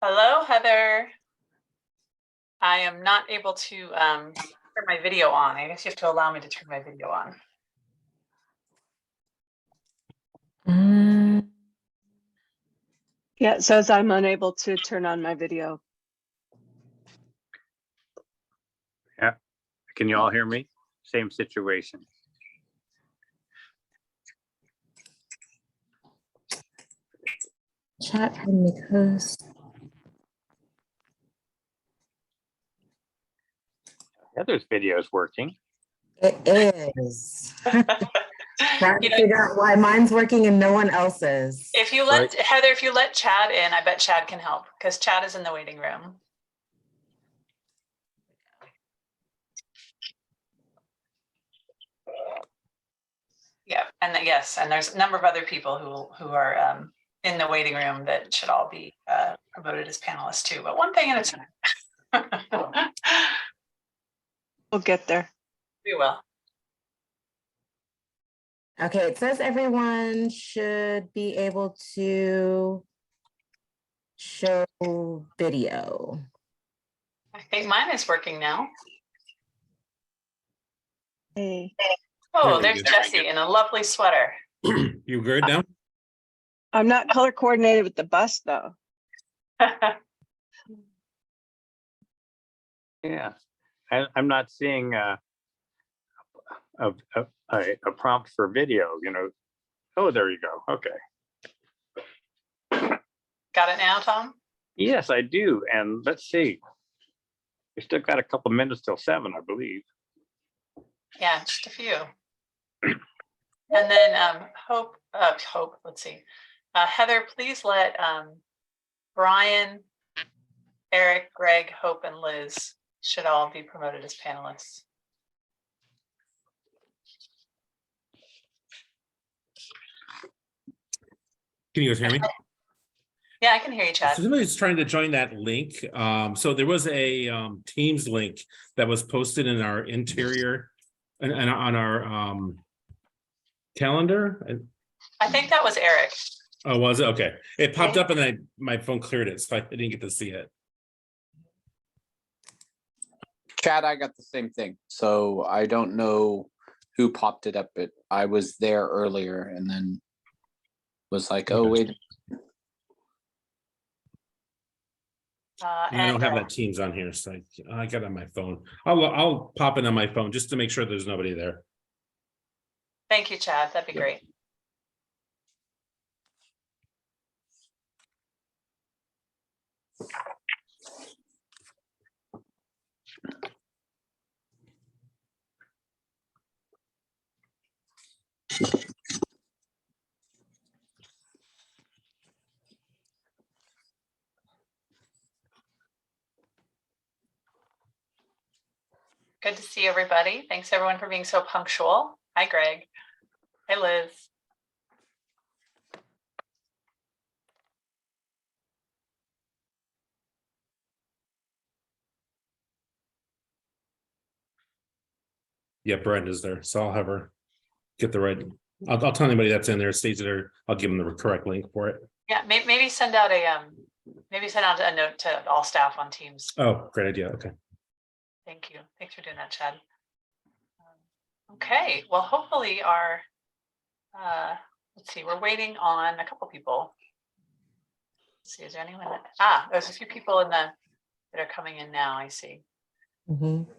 Hello, Heather. I am not able to turn my video on. I guess you have to allow me to turn my video on. Yeah, it says I'm unable to turn on my video. Yeah. Can you all hear me? Same situation. Chat and make host. Heather's video is working. It is. Trying to figure out why mine's working and no one else's. If you let Heather, if you let Chad in, I bet Chad can help because Chad is in the waiting room. Yeah, and yes, and there's a number of other people who are in the waiting room that should all be promoted as panelists too. But one thing at a time. We'll get there. We will. Okay, it says everyone should be able to show video. I think mine is working now. Hey, Oh, there's Jesse in a lovely sweater. You good now? I'm not color coordinated with the bus though. Yeah. I'm not seeing a prompt for video, you know. Oh, there you go. Okay. Got it now, Tom? Yes, I do. And let's see. We still got a couple minutes till 7, I believe. Yeah, just a few. And then Hope, let's see. Heather, please let Brian, Eric, Greg, Hope, and Liz should all be promoted as panelists. Can you guys hear me? Yeah, I can hear you, Chad. So somebody's trying to join that link. So there was a Teams link that was posted in our interior and on our calendar. I think that was Eric. Oh, was it? Okay. It popped up and my phone cleared it, so I didn't get to see it. Chad, I got the same thing. So I don't know who popped it up, but I was there earlier and then was like, oh, wait. I don't have that Teams on here, so I got it on my phone. I'll pop it on my phone just to make sure there's nobody there. Thank you, Chad. That'd be great. Good to see everybody. Thanks everyone for being so punctual. Hi, Greg. Hi, Liz. Yeah, Brenda's there, so I'll have her get the right. I'll tell anybody that's in there, stays there. I'll give them the correct link for it. Yeah, maybe send out a note to all staff on Teams. Oh, great idea. Okay. Thank you. Thanks for doing that, Chad. Okay, well, hopefully our, let's see, we're waiting on a couple people. Let's see, is there anyone there's a few people that are coming in now, I see. Mm-hmm.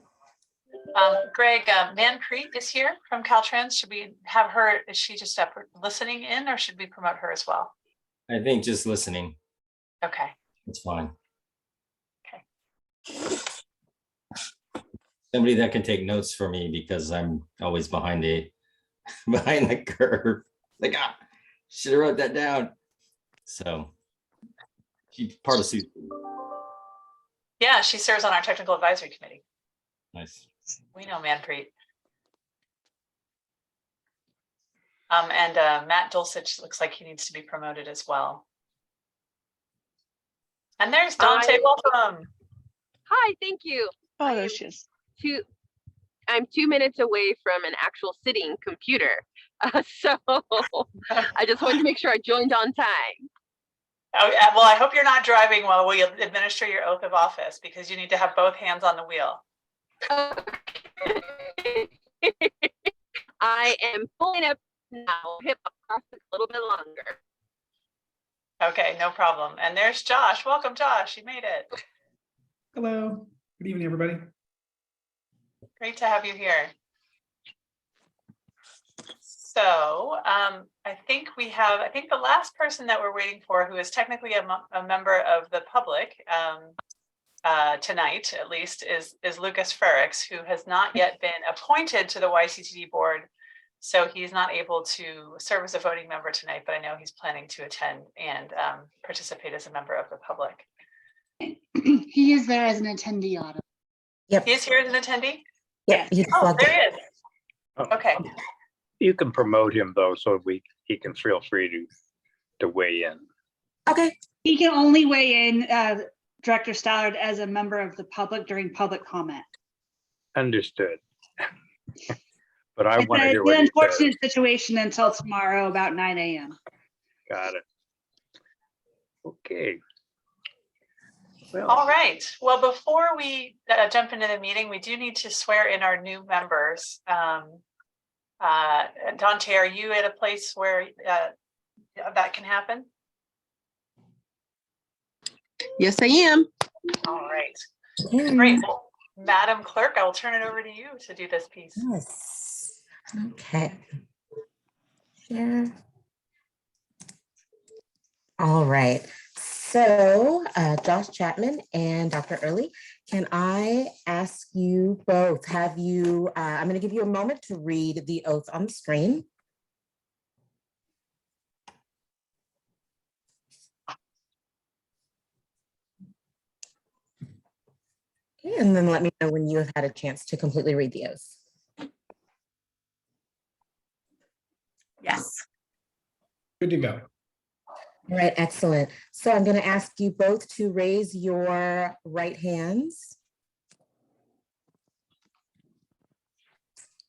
Greg, Manpreet is here from Caltrans. Should we have her, is she just listening in or should we promote her as well? I think just listening, Okay. it's fine. Okay. Somebody that can take notes for me because I'm always behind the curve. Like, should have wrote that down. So she's part of Susan. Yeah, she serves on our technical advisory committee. Nice. We know Manpreet. And Matt Dulcich looks like he needs to be promoted as well. And there's Dante, welcome. Hi, thank you. Oh, there she is. I'm 2 minutes away from an actual sitting computer. So I just wanted to make sure I joined on time. Oh, well, I hope you're not driving while we administer your oath of office because you need to have both hands on the wheel. I am pulling up now, hip a little bit longer. Okay, no problem. And there's Josh. Welcome, Josh. You made it. Hello. Good evening, everybody. Great to have you here. So I think the last person that we're waiting for who is technically a member of the public tonight, at least, is Lucas Ferrix, who has not yet been appointed to the YCTD board. So he's not able to serve as a voting member tonight, but I know he's planning to attend and participate as a member of the public. He is there as an attendee, Autumn. Yep. He is here as an attendee? Yeah. Oh, there he is. Okay. You can promote him though, so he can feel free to weigh in. Okay. He can only weigh in, Director Stallard, as a member of the public during public comment. Understood. But I It's want to hear an what he says. unfortunate situation until tomorrow about 9 a.m. Got it. Okay. Well, All right. Well, before we jump into the meeting, we do need to swear in our new members. Dante, are you at a place where that can happen? Yes, I am. All right. Great. Well, Madam Clerk, I will turn it over to you to do this piece. Yes. Okay. Share. All right. So Josh Chapman and Dr. Early, can I ask you both, I'm going to give you a moment to read the oath on the screen. Okay, and then let me know when you have had a chance to completely read the oath. Yes. Good to go. All right, excellent. So I'm going to ask you both to raise your right hands.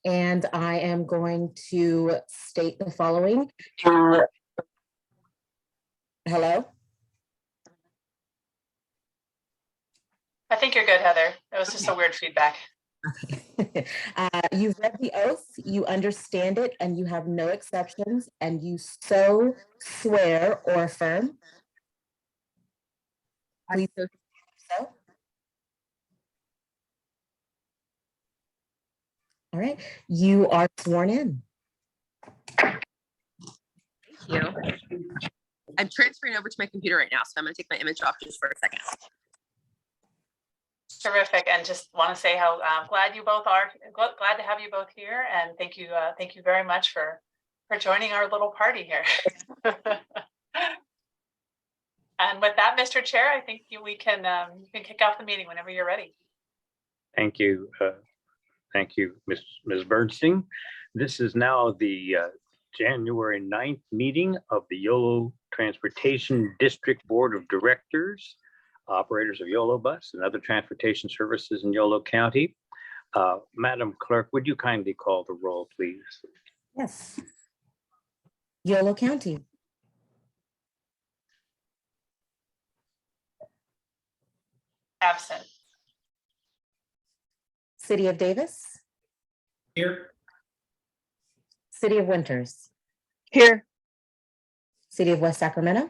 And I am going to state the following. Hello? I think you're good, Heather. That was just a weird feedback. Okay. You've read the oath, you understand it, and you have no exceptions, and you so swear or affirm. Please so. All right, you are sworn in. Thank you. I'm transferring over to my computer right now, so I'm going to take my image off just for a second. Terrific. And just want to say how glad you both are. Glad to have you both here. And thank you very much for joining our little party here. And with that, Mr. Chair, I think we can kick off the meeting whenever you're ready. thank you. Thank you, Ms. Bernstein. This is now the January 9th meeting of the Yolo Transportation District Board of Directors, operators of Yolo Bus and other transportation services in Yolo County. Madam Clerk, would you kindly call the roll, please? Yes. Yolo County. Absent. City of Davis. Here. City of Winters. Here. City of West Sacramento.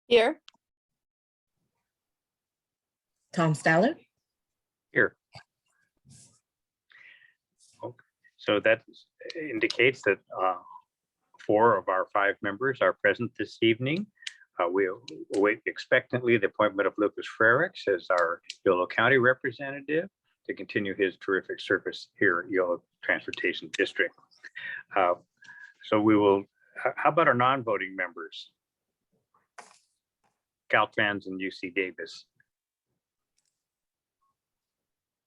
Here. Tom Stallard. Here. So that indicates that 4 of our 5 members are present this evening. We await expectantly the appointment of Lucas Frericks as our Yolo County representative to continue his terrific service here at Yolo Transportation District. So we will, how about our non-voting members? Caltrans and UC Davis.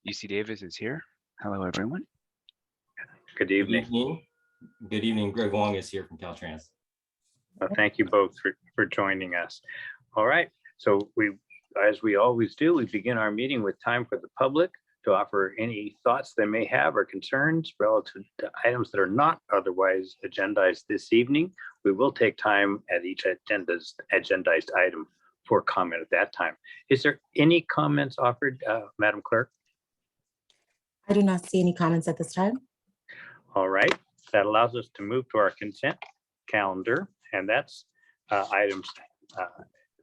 UC Davis is here. Hello, everyone. Good Good evening. evening. Good evening. Greg Wong is here from Caltrans. Thank you both for joining us. All right, so as we always do, we begin our meeting with time for the public to offer any thoughts they may have or concerns relative to items that are not otherwise agendized this evening. We will take time at each agendized item for comment at that time. Is there any comments offered, Madam Clerk? I do not see any comments at this time. All right, that allows us to move to our consent calendar, and that's items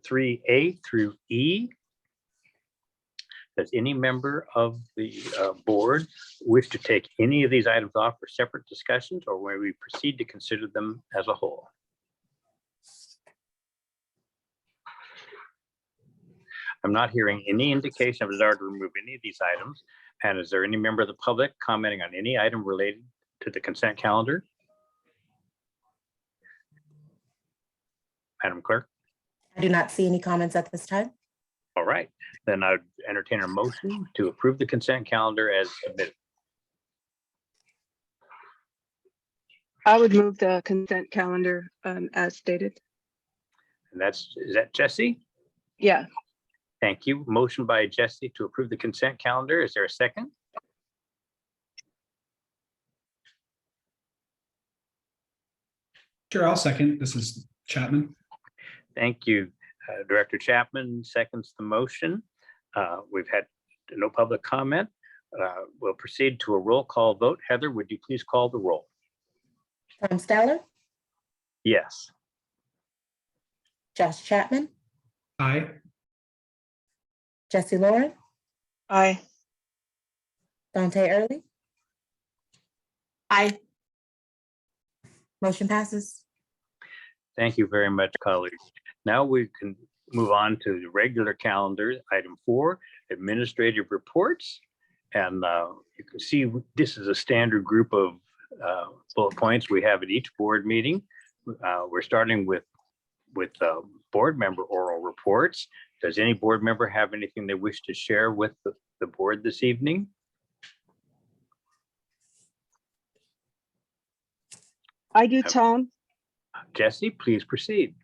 3A through E. Does any member of the board wish to take any of these items off for separate discussions, or may we proceed to consider them as a whole? I'm not hearing any indication of desire to remove any of these items. And is there any member of the public commenting on any item related to the consent calendar? Madam Clerk? I do not see any comments at this time. All right, then I would entertain a motion to approve the consent calendar as submitted. I would move the consent calendar as stated. And is that Jesse? Yeah, Thank you. Motion by Jesse to approve the consent calendar. Is there a second? Sure, I'll second. This is Chapman. Thank you. Director Chapman seconds the motion. We've had no public comment. We'll proceed to a roll call vote. Heather, would you please call the roll? Tom Steller, Yes. Josh Chapman, Aye. Jesse Lauren, aye. Dante Early. Aye. Motion passes. Thank you very much, colleagues. Now we can move on to the regular calendar. Item 4, administrative reports. And you can see this is a standard group of bullet points we have at each board meeting. We're starting with board member oral reports. Does any board member have anything they wish to share with the board this evening? I do, Tom. Jesse, please proceed.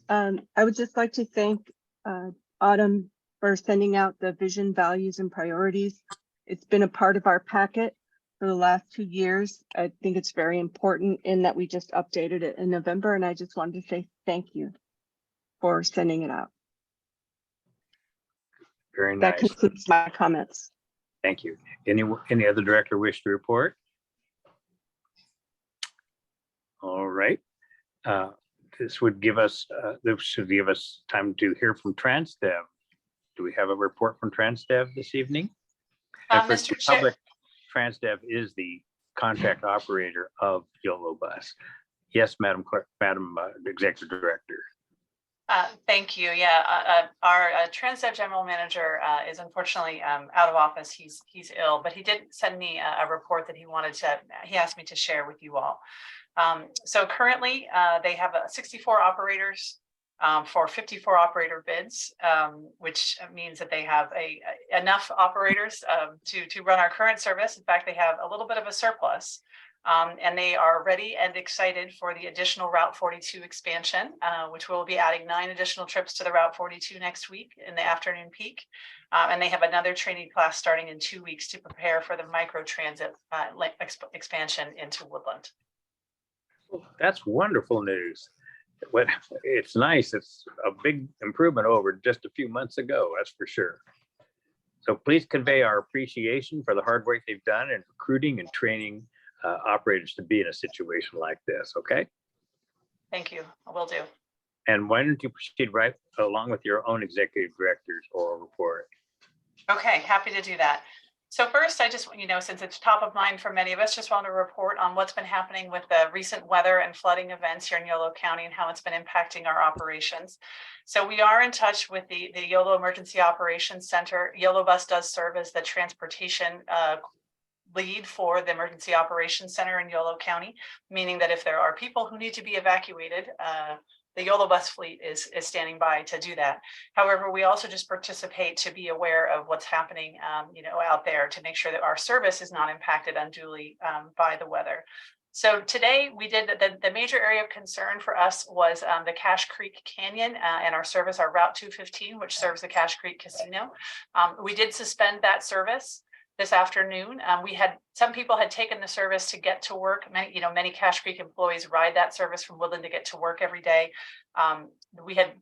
I would just like to thank Autumn for sending out the vision, values, and priorities. It's been a part of our packet for the last 2 years. I think it's very important in that we just updated it in November, and I just wanted to say thank you for sending it out. Very That nice. concludes my comments. Thank you. Any other director wish to report? All right. This should give us time to hear from TransDev. Do we have a report from TransDev this evening? And for Mr. the Chair. public, TransDev is the contract operator of Yolo Bus. Yes, Madam Clerk, Madam Executive Director. Thank you. Yeah, our TransDev general manager is unfortunately out of office. He's ill, but he did send me a report that he asked me to share with you all. So currently they have 64 operators for 54 operator bids, which means that they have enough operators to run our current service. In fact, they have a little bit of a surplus. And they are ready and excited for the additional Route 42 expansion, which will be adding 9 additional trips to the Route 42 next week in the afternoon peak. And they have another training class starting in 2 weeks to prepare for the micro transit expansion into Woodland. That's wonderful news. It's nice. It's a big improvement over just a few months ago, that's for sure. So please convey our appreciation for the hard work they've done in recruiting and training operators to be in a situation like this, okay? Thank you. I will do. And why don't you proceed right along with your own executive director's oral report? Okay, happy to do that. So first, I just, since it's top of mind for many of us, just want to report on what's been happening with the recent weather and flooding events here in Yolo County and how it's been impacting our operations. So we are in touch with the Yolo Emergency Operations Center. Yolo Bus does serve as the transportation lead for the Emergency Operations Center in Yolo County, meaning that if there are people who need to be evacuated, the Yolo bus fleet is standing by to do that. However, we also just participate to be aware of what's happening, out there to make sure that our service is not impacted unduly by the weather. So today we did the major area of concern for us was the Cache Creek Canyon and our service, our Route 215, which serves the Cache Creek Casino. We did suspend that service this afternoon. Some people had taken the service to get to work. Many Cache Creek employees ride that service from Woodland to get to work every day. We had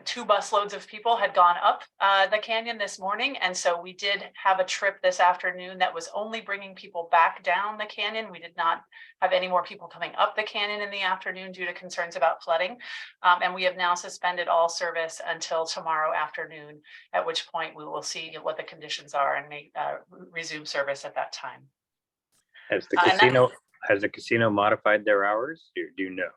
2 busloads of people had gone up the canyon this morning. And so we did have a trip this afternoon that was only bringing people back down the canyon. We did not have any more people coming up the canyon in the afternoon due to concerns about flooding. And we have now suspended all service until tomorrow afternoon, at which point we will see what the conditions are and may resume service at that time. Has the casino modified their hours? Do you know?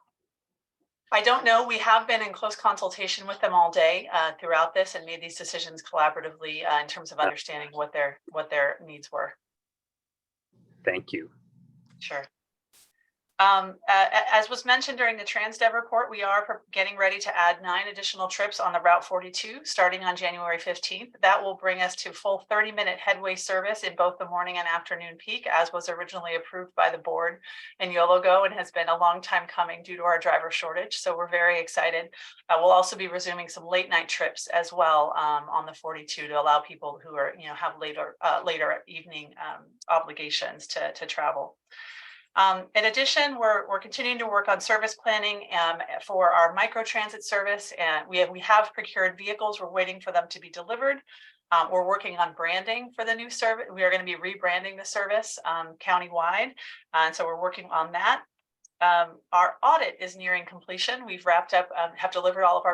I don't know. We have been in close consultation with them all day throughout this and made these decisions collaboratively in terms of understanding what their needs were. Thank you. Sure. As was mentioned during the TransDev report, we are getting ready to add 9 additional trips on the Route 42 starting on January 15th. That will bring us to full 30-minute headway service in both the morning and afternoon peak, as was originally approved by the board in YoloGo and has been a long time coming due to our driver shortage. So we're very excited. We'll also be resuming some late night trips as well on the 42 to allow people who are, have later evening obligations to travel. In addition, we're continuing to work on service planning for our microtransit service, and we have procured vehicles. We're waiting for them to be delivered. We're working on branding for the new service. We are going to be rebranding the service countywide, and so we're working on that. Our audit is nearing completion. We've wrapped up, have delivered all of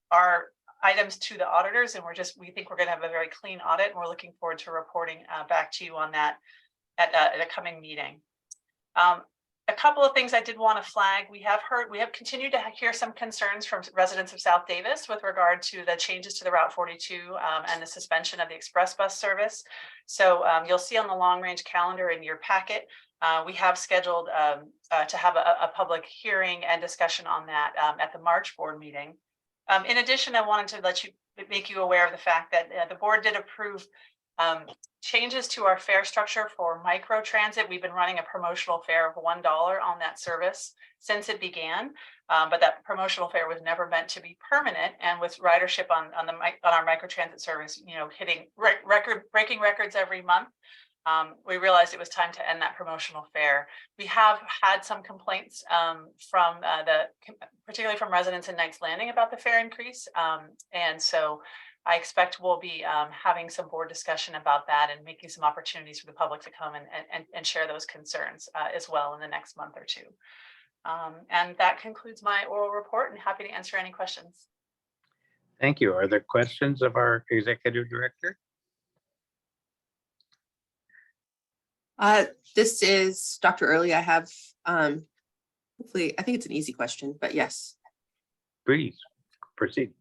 our items to the auditors, and we think we're going to have a very clean audit, and we're looking forward to reporting back to you on that at a coming meeting. A couple of things I did want to flag. We have continued to hear some concerns from residents of South Davis with regard to the changes to the Route 42 and the suspension of the express bus service. So you'll see on the long range calendar in your packet, we have scheduled to have a public hearing and discussion on that at the March board meeting. In addition, I wanted to make you aware of the fact that the board did approve changes to our fare structure for microtransit. We've been running a promotional fare of $1 on that service since it began, but that promotional fare was never meant to be permanent. And with ridership on our microtransit service, hitting breaking records every month, we realized it was time to end that promotional fare. We have had some complaints particularly from residents in Knights Landing about the fare increase, and so I expect we'll be having some board discussion about that and making some opportunities for the public to come and share those concerns as well in the next month or two. And that concludes my oral report, and happy to answer any questions. Thank you. Are there questions of our executive director? This is Dr. Early. I have, hopefully, I think it's an easy question, but yes. Please proceed.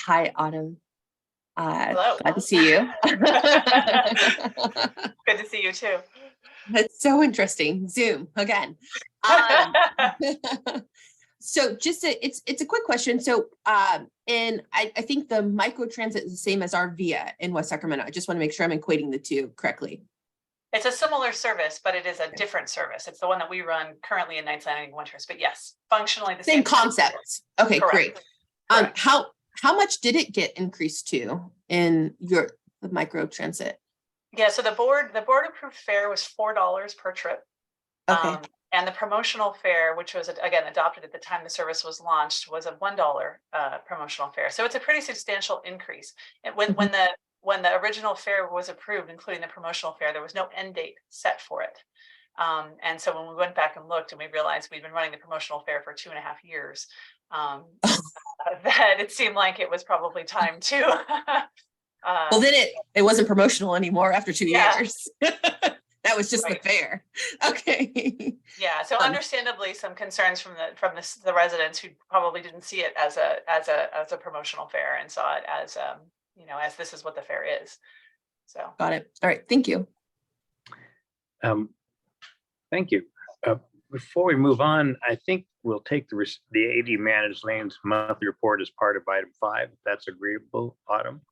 Hi, Autumn. Hello. Glad to see you. Good to see you too. That's so interesting. Zoom again. So just it's a quick question. So and I think the microtransit is the same as our VIA in West Sacramento. I just want to make sure I'm equating the two correctly. It's a similar service, but it is a different service. It's the one that we run currently in Knights Landing Winters, but yes, functionally the same concept. Okay, correct. Great. Correct. How much did it get increased to in the microtransit? Yeah, so the board approved fare was $4 per trip. Okay. And the promotional fare, which was again adopted at the time the service was launched, was a $1 promotional fare. So it's a pretty substantial increase. And when the original fare was approved, including the promotional fare, there was no end date set for it. And so when we went back and looked, and we realized we'd been running the promotional fare for 2.5 years, that it seemed like it was probably time to Well, then it wasn't promotional anymore after 2 Yeah. years. That was just Right. the fair. Okay. Yeah, so understandably, some concerns from the residents who probably didn't see it as a promotional fair and saw it as as this is what the fair is. So Got it. All right. Thank you. Thank you. Before we move on, I think we'll take the AD Managed Lanes monthly report as part of item 5. If that's agreeable, Autumn.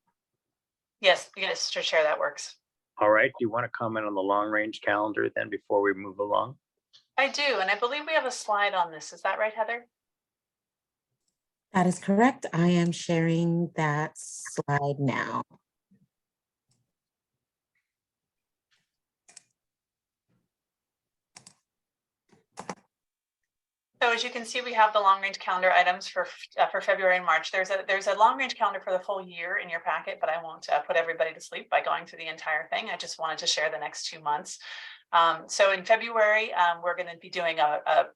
yes, Mr. Chair, that works. All right. Do you want to comment on the long range calendar then before we move along? I do, and I believe we have a slide on this. Is that right, Heather? That is correct. I am sharing that slide now. So as you can see, we have the long range calendar items for February and March. There's a long range calendar for the full year in your packet, but I won't put everybody to sleep by going through the entire thing. I just wanted to share the next 2 months. So in February, we're going to be doing a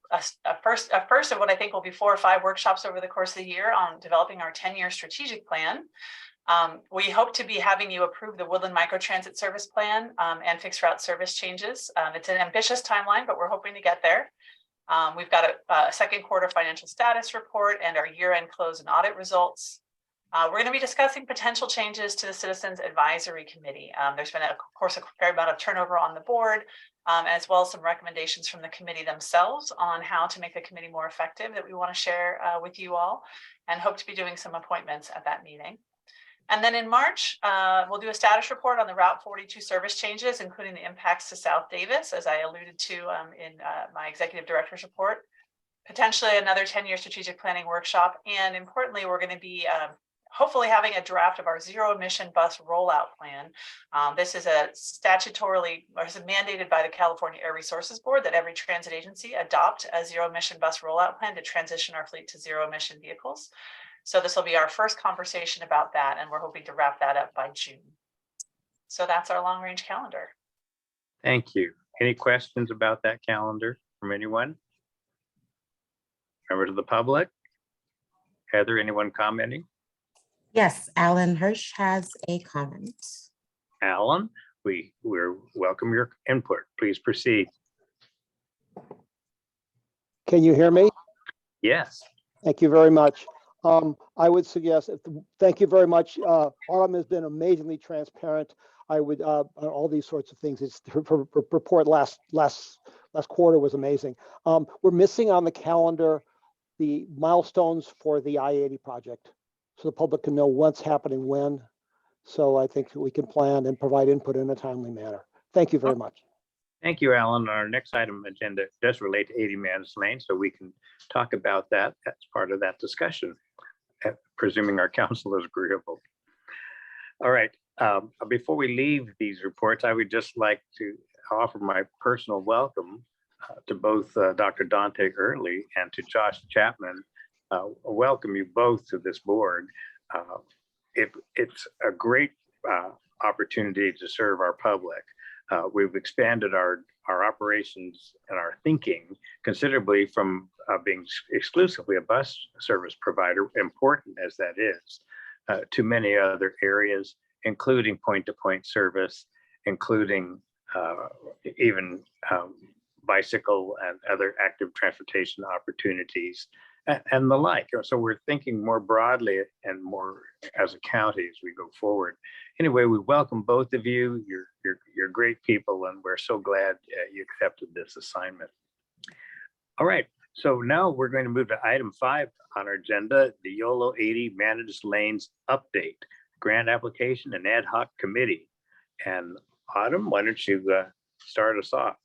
first of what I think will be 4 or 5 workshops over the course of the year on developing our 10-year strategic plan. We hope to be having you approve the Woodland Microtransit Service Plan and fixed route service changes. It's an ambitious timeline, but we're hoping to get there. We've got a second quarter financial status report and our year-end close and audit results. We're going to be discussing potential changes to the Citizens Advisory Committee. There's been, of course, a fair amount of turnover on the board, as well as some recommendations from the committee themselves on how to make the committee more effective that we want to share with you all, and hope to be doing some appointments at that meeting. And then in March, we'll do a status report on the Route 42 service changes, including the impacts to South Davis, as I alluded to in my executive director's report. Potentially another 10-year strategic planning workshop. And importantly, we're going to be hopefully having a draft of our zero emission bus rollout plan. This is mandated by the California Air Resources Board that every transit agency adopt a zero emission bus rollout plan to transition our fleet to zero emission vehicles. So this will be our first conversation about that, and we're hoping to wrap that up by June. So that's our long range calendar. Thank you. Any questions about that calendar from anyone? Members of the public? Heather, anyone commenting? Yes, Alan Hirsch has a comment. Alan, we welcome your input. Please proceed. Can you hear me? Yes. Thank you very much. I would suggest, thank you very much. Autumn has been amazingly transparent. I would, on all these sorts of things. Her report last quarter was amazing. We're missing on the calendar the milestones for the I-80 project, so the public can know what's happening when. So I think we can plan and provide input in a timely manner. Thank you very much. Thank you, Alan. Our next item agenda does relate to 80 Managed Lane, so we can talk about that as part of that discussion, presuming our council is agreeable. All right. Before we leave these reports, I would just like to offer my personal welcome to both Dr. Dante Early and to Josh Chapman. Welcome you both to this board. It's a great opportunity to serve our public. We've expanded our operations and our thinking considerably from being exclusively a bus service provider, important as that is, to many other areas, including point-to-point service, including even bicycle and other active transportation opportunities and the like. So we're thinking more broadly and more as a county as we go forward. Anyway, we welcome both of you. You're great people, and we're so glad you accepted this assignment. All right, so now we're going to move to item 5 on our agenda, the YOLO 80 Managed Lanes Update, Grant Application and Ad Hoc Committee. And Autumn, why don't you start us off?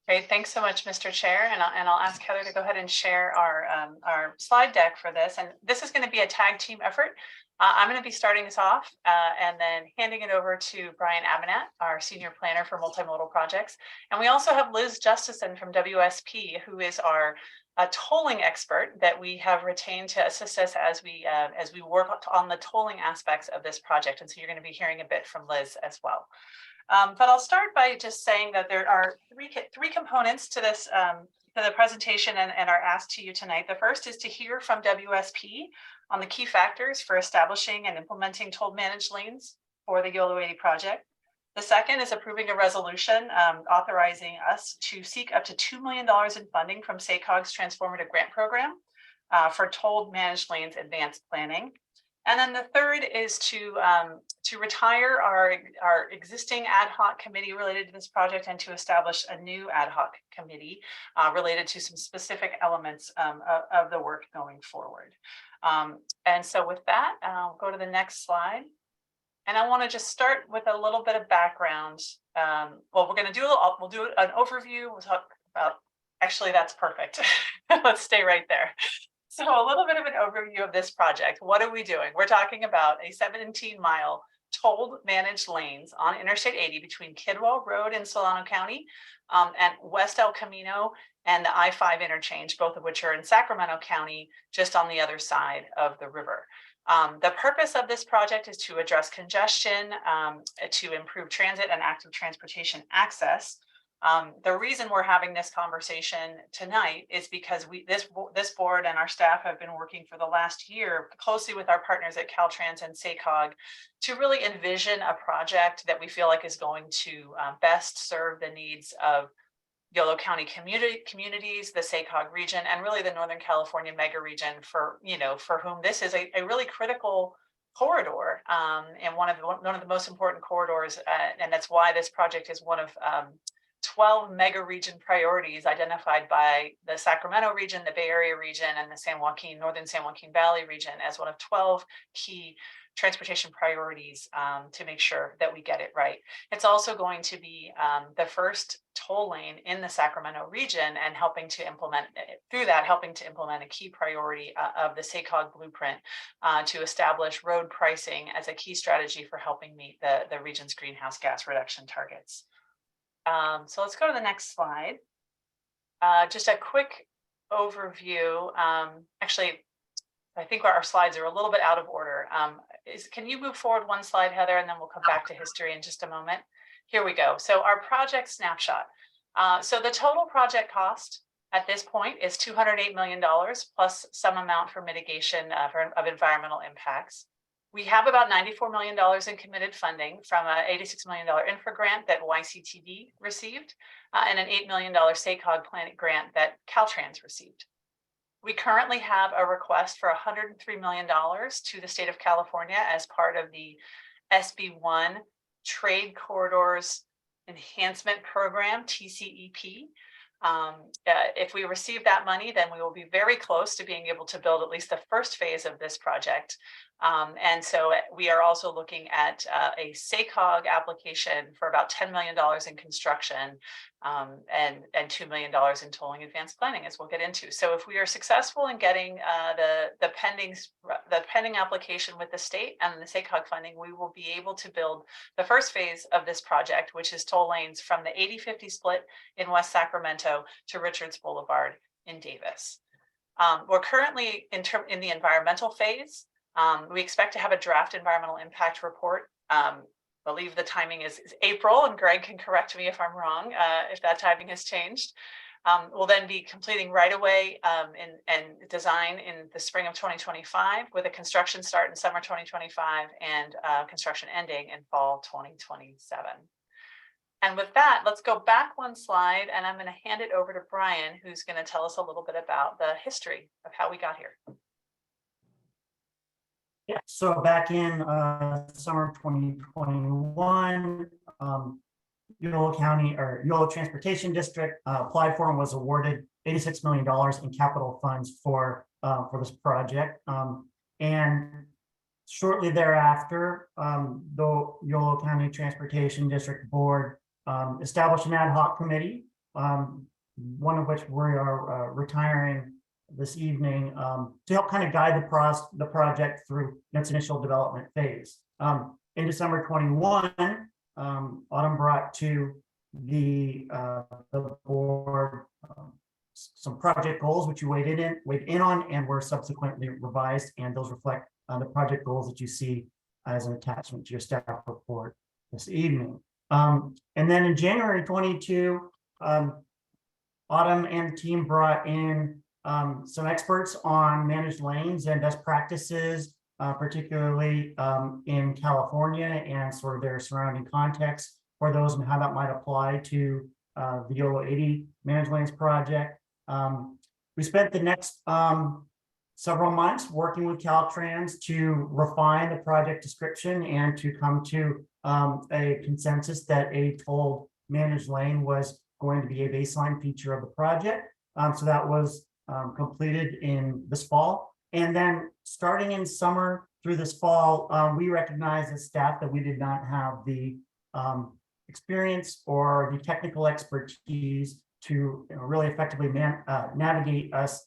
Great, thanks so much, Mr. Chair, and I'll ask Heather to go ahead and share our slide deck for this. And this is going to be a tag team effort. I'm going to be starting us off and then handing it over to Brian Abenat, our senior planner for multimodal projects. And we also have Liz Justison from WSP, who is our tolling expert that we have retained to assist us as we work on the tolling aspects of this project. And so you're going to be hearing a bit from Liz as well. But I'll start by just saying that there are three components to this the presentation and our ask to you tonight. The first is to hear from WSP on the key factors for establishing and implementing toll managed lanes for the YoloTD project. The second is approving a resolution authorizing us to seek up to $2 million in funding from SACOG's Transformative Grant Program for toll managed lanes advanced planning. And then the third is to retire our existing ad hoc committee related to this project and to establish a new ad hoc committee related to some specific elements of the work going forward. And so with that, I'll go to the next slide. And I want to just start with a little bit of background. Well, we'll do an overview. We'll talk about, actually, that's perfect. Let's stay right there. So a little bit of an overview of this project. What are we doing? We're talking about a 17-mile tolled managed lanes on Interstate 80 between Kidwell Road in Solano County and West El Camino and the I-5 interchange, both of which are in Sacramento County, just on the other side of the river. The purpose of this project is to address congestion, to improve transit and active transportation access. The reason we're having this conversation tonight is because this board and our staff have been working for the last year closely with our partners at Caltrans and SACOG to really envision a project that we feel like is going to best serve the needs of Yolo County communities, the SACOG region, and really the Northern California mega region for whom this is a really critical corridor and one of the most important corridors, and that's why this project is one of 12 mega region priorities identified by the Sacramento region, the Bay Area region, and the Northern San Joaquin Valley region as one of 12 key transportation priorities to make sure that we get it right. It's also going to be the first toll lane in the Sacramento region and helping to implement a key priority of the SACOG blueprint to establish road pricing as a key strategy for helping meet the region's greenhouse gas reduction targets. So let's go to the next slide. Just a quick overview. Actually, I think our slides are a little bit out of order. Can you move forward one slide, Heather, and then we'll come back to history in just a moment. Here we go. So our project snapshot. So the total project cost at this point is $208 million plus some amount for mitigation of environmental impacts. We have about $94 million in committed funding from an $86 million infra grant that YCTD received and an $8 million SACOG Planet grant that Caltrans received. We currently have a request for $103 million to the state of California as part of the SB1 Trade Corridors Enhancement Program, TCEP. If we receive that money, then we will be very close to being able to build at least the first phase of this project. And so we are also looking at a SACOG application for about $10 million in construction and $2 million in tolling advanced planning, as we'll get into. So if we are successful in getting the pending application with the state and the SACOG funding, we will be able to build the first phase of this project, which is toll lanes from the 80-50 split in West Sacramento to Richards Boulevard in Davis. We're currently in the environmental phase. We expect to have a draft environmental impact report. Believe the timing is April, and Greg can correct me if I'm wrong, if that timing has changed. We'll then be completing right away and design in the spring of 2025 with a construction start in summer 2025 and construction ending in fall 2027. And with that, let's go back one slide, and I'm going to hand it over to Brian, who's going to tell us a little bit about the history of how we got here. Yeah, so back in summer 2021, Yolo County or Yolo Transportation District applied for and was awarded $86 million in capital funds for this project. And shortly thereafter, the Yolo County Transportation District Board established an ad hoc committee, one of which we are retiring this evening to help kind of guide the project through its initial development phase. In December 21, Autumn brought to the board some project goals, which you weighed in on and were subsequently revised, and those reflect the project goals that you see as an attachment to your staff report this evening. And then in January 22, Autumn and team brought in some experts on managed lanes and best practices, particularly in California and sort of their surrounding context for those and how that might apply to the YoloTD managed lanes project. We spent the next several months working with Caltrans to refine the project description and to come to a consensus that a toll managed lane was going to be a baseline feature of the project. So that was completed in this fall. And then starting in summer through this fall, we recognized as staff that we did not have the experience or the technical expertise to really effectively navigate us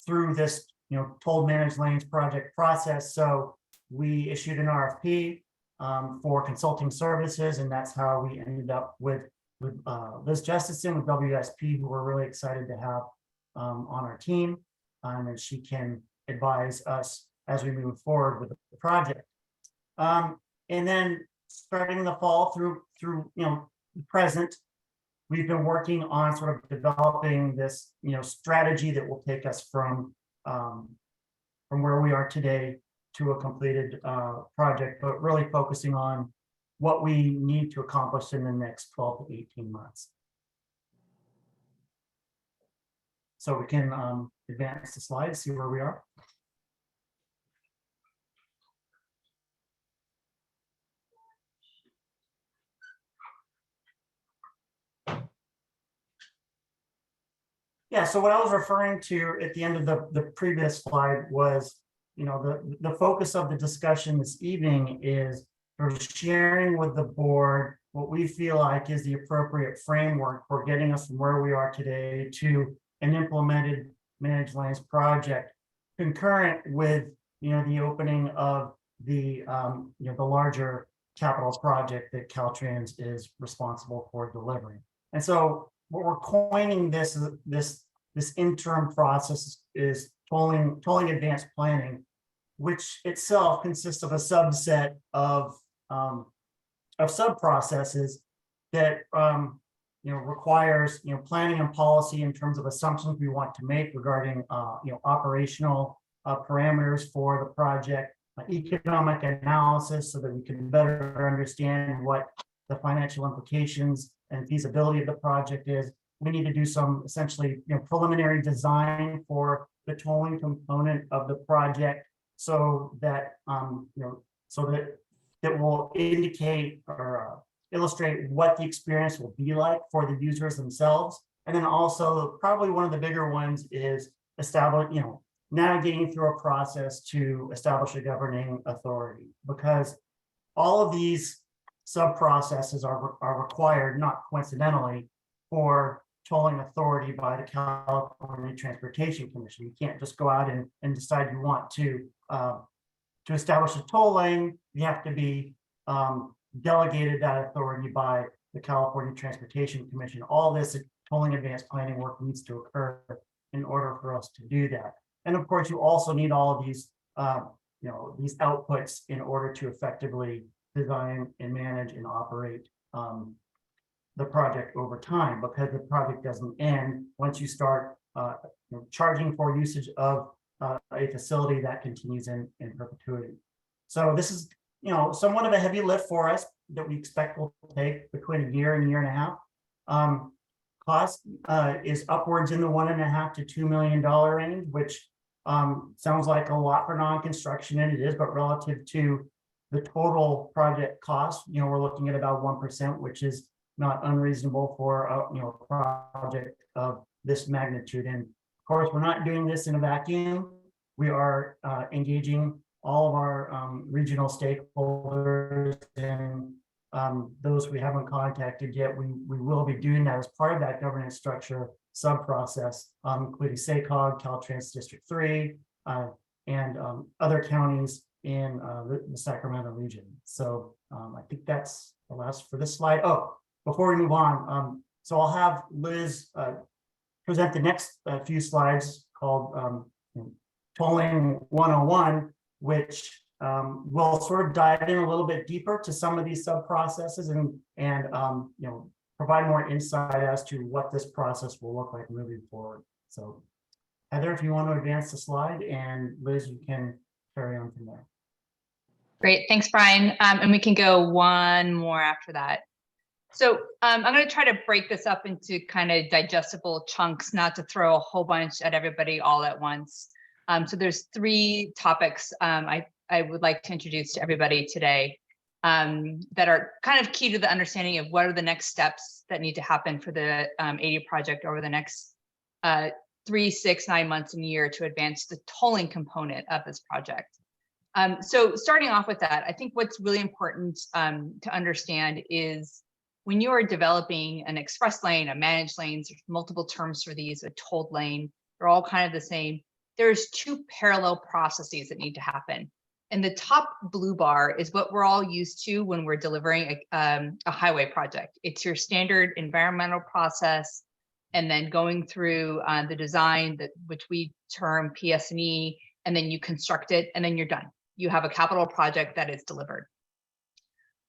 through this toll managed lanes project process. So we issued an RFP for consulting services, and that's how we ended up with Liz Justison with WSP, who we're really excited to have on our team, and she can advise us as we move forward with the project. And then starting in the fall through the present, we've been working on sort of developing this strategy that will take us from where we are today to a completed project, but really focusing on what we need to accomplish in the next 12 to 18 months. So we can advance the slide, see where we are. Yeah, so what I was referring to at the end of the previous slide was, the focus of the discussion this evening is sort of sharing with the board what we feel like is the appropriate framework for getting us from where we are today to an implemented managed lanes project, concurrent with the opening of the the larger capital project that Caltrans is responsible for delivering. And so what we're coining this interim process is tolling advanced planning, which itself consists of a subset of sub processes that requires planning and policy in terms of assumptions we want to make regarding operational parameters for the project, economic analysis so that we can better understand what the financial implications and feasibility of the project is. We need to do some essentially preliminary design for the tolling component of the project so that that will indicate or illustrate what the experience will be like for the users themselves. And then also probably one of the bigger ones is navigating through a process to establish a governing authority, because all of these sub-processes are required, not coincidentally, for tolling authority by the California Transportation Commission. You can't just go out and decide you want to establish a toll lane. You have to be delegated that authority by the California Transportation Commission. All this tolling advanced planning work needs to occur in order for us to do that. And of course, you also need all of these these outputs in order to effectively design and manage and operate the project over time, because the project doesn't end once you start charging for usage of a facility that continues in perpetuity. So this is somewhat of a heavy lift for us that we expect will take between a year and a year and a half. Cost is upwards in the $1.5 to $2 million range, which sounds like a lot for non-construction, and it is, but relative to the total project cost, we're looking at about 1%, which is not unreasonable for a project of this magnitude. And of course, we're not doing this in a vacuum. We are engaging all of our regional stakeholders and those we haven't contacted yet. We will be doing that as part of that governance structure sub-process, including SACOG, Caltrans District 3, and other counties in the Sacramento region. So I think that's the last for this slide. Oh, before we move on, so I'll have Liz present the next few slides called Tolling 101, which will sort of dive in a little bit deeper to some of these sub processes and provide more insight as to what this process will look like moving forward. So Heather, if you want to advance the slide, and Liz, you can carry on from there. Great, thanks, Brian. And we can go one more after that. So I'm going to try to break this up into kind of digestible chunks, not to throw a whole bunch at everybody all at once. So there's 3 topics I would like to introduce to everybody today that are kind of key to the understanding of what are the next steps that need to happen for the 80 project over the next 3, 6, 9 months and a year to advance the tolling component of this project. So starting off with that, I think what's really important to understand is when you are developing an express lane, a managed lane, there's multiple terms for these, a tolled lane, they're all kind of the same. There's 2 parallel processes that need to happen. And the top blue bar is what we're all used to when we're delivering a highway project. It's your standard environmental process, and then going through the design, which we term PS&E, and then you construct it, and then you're done. You have a capital project that is delivered.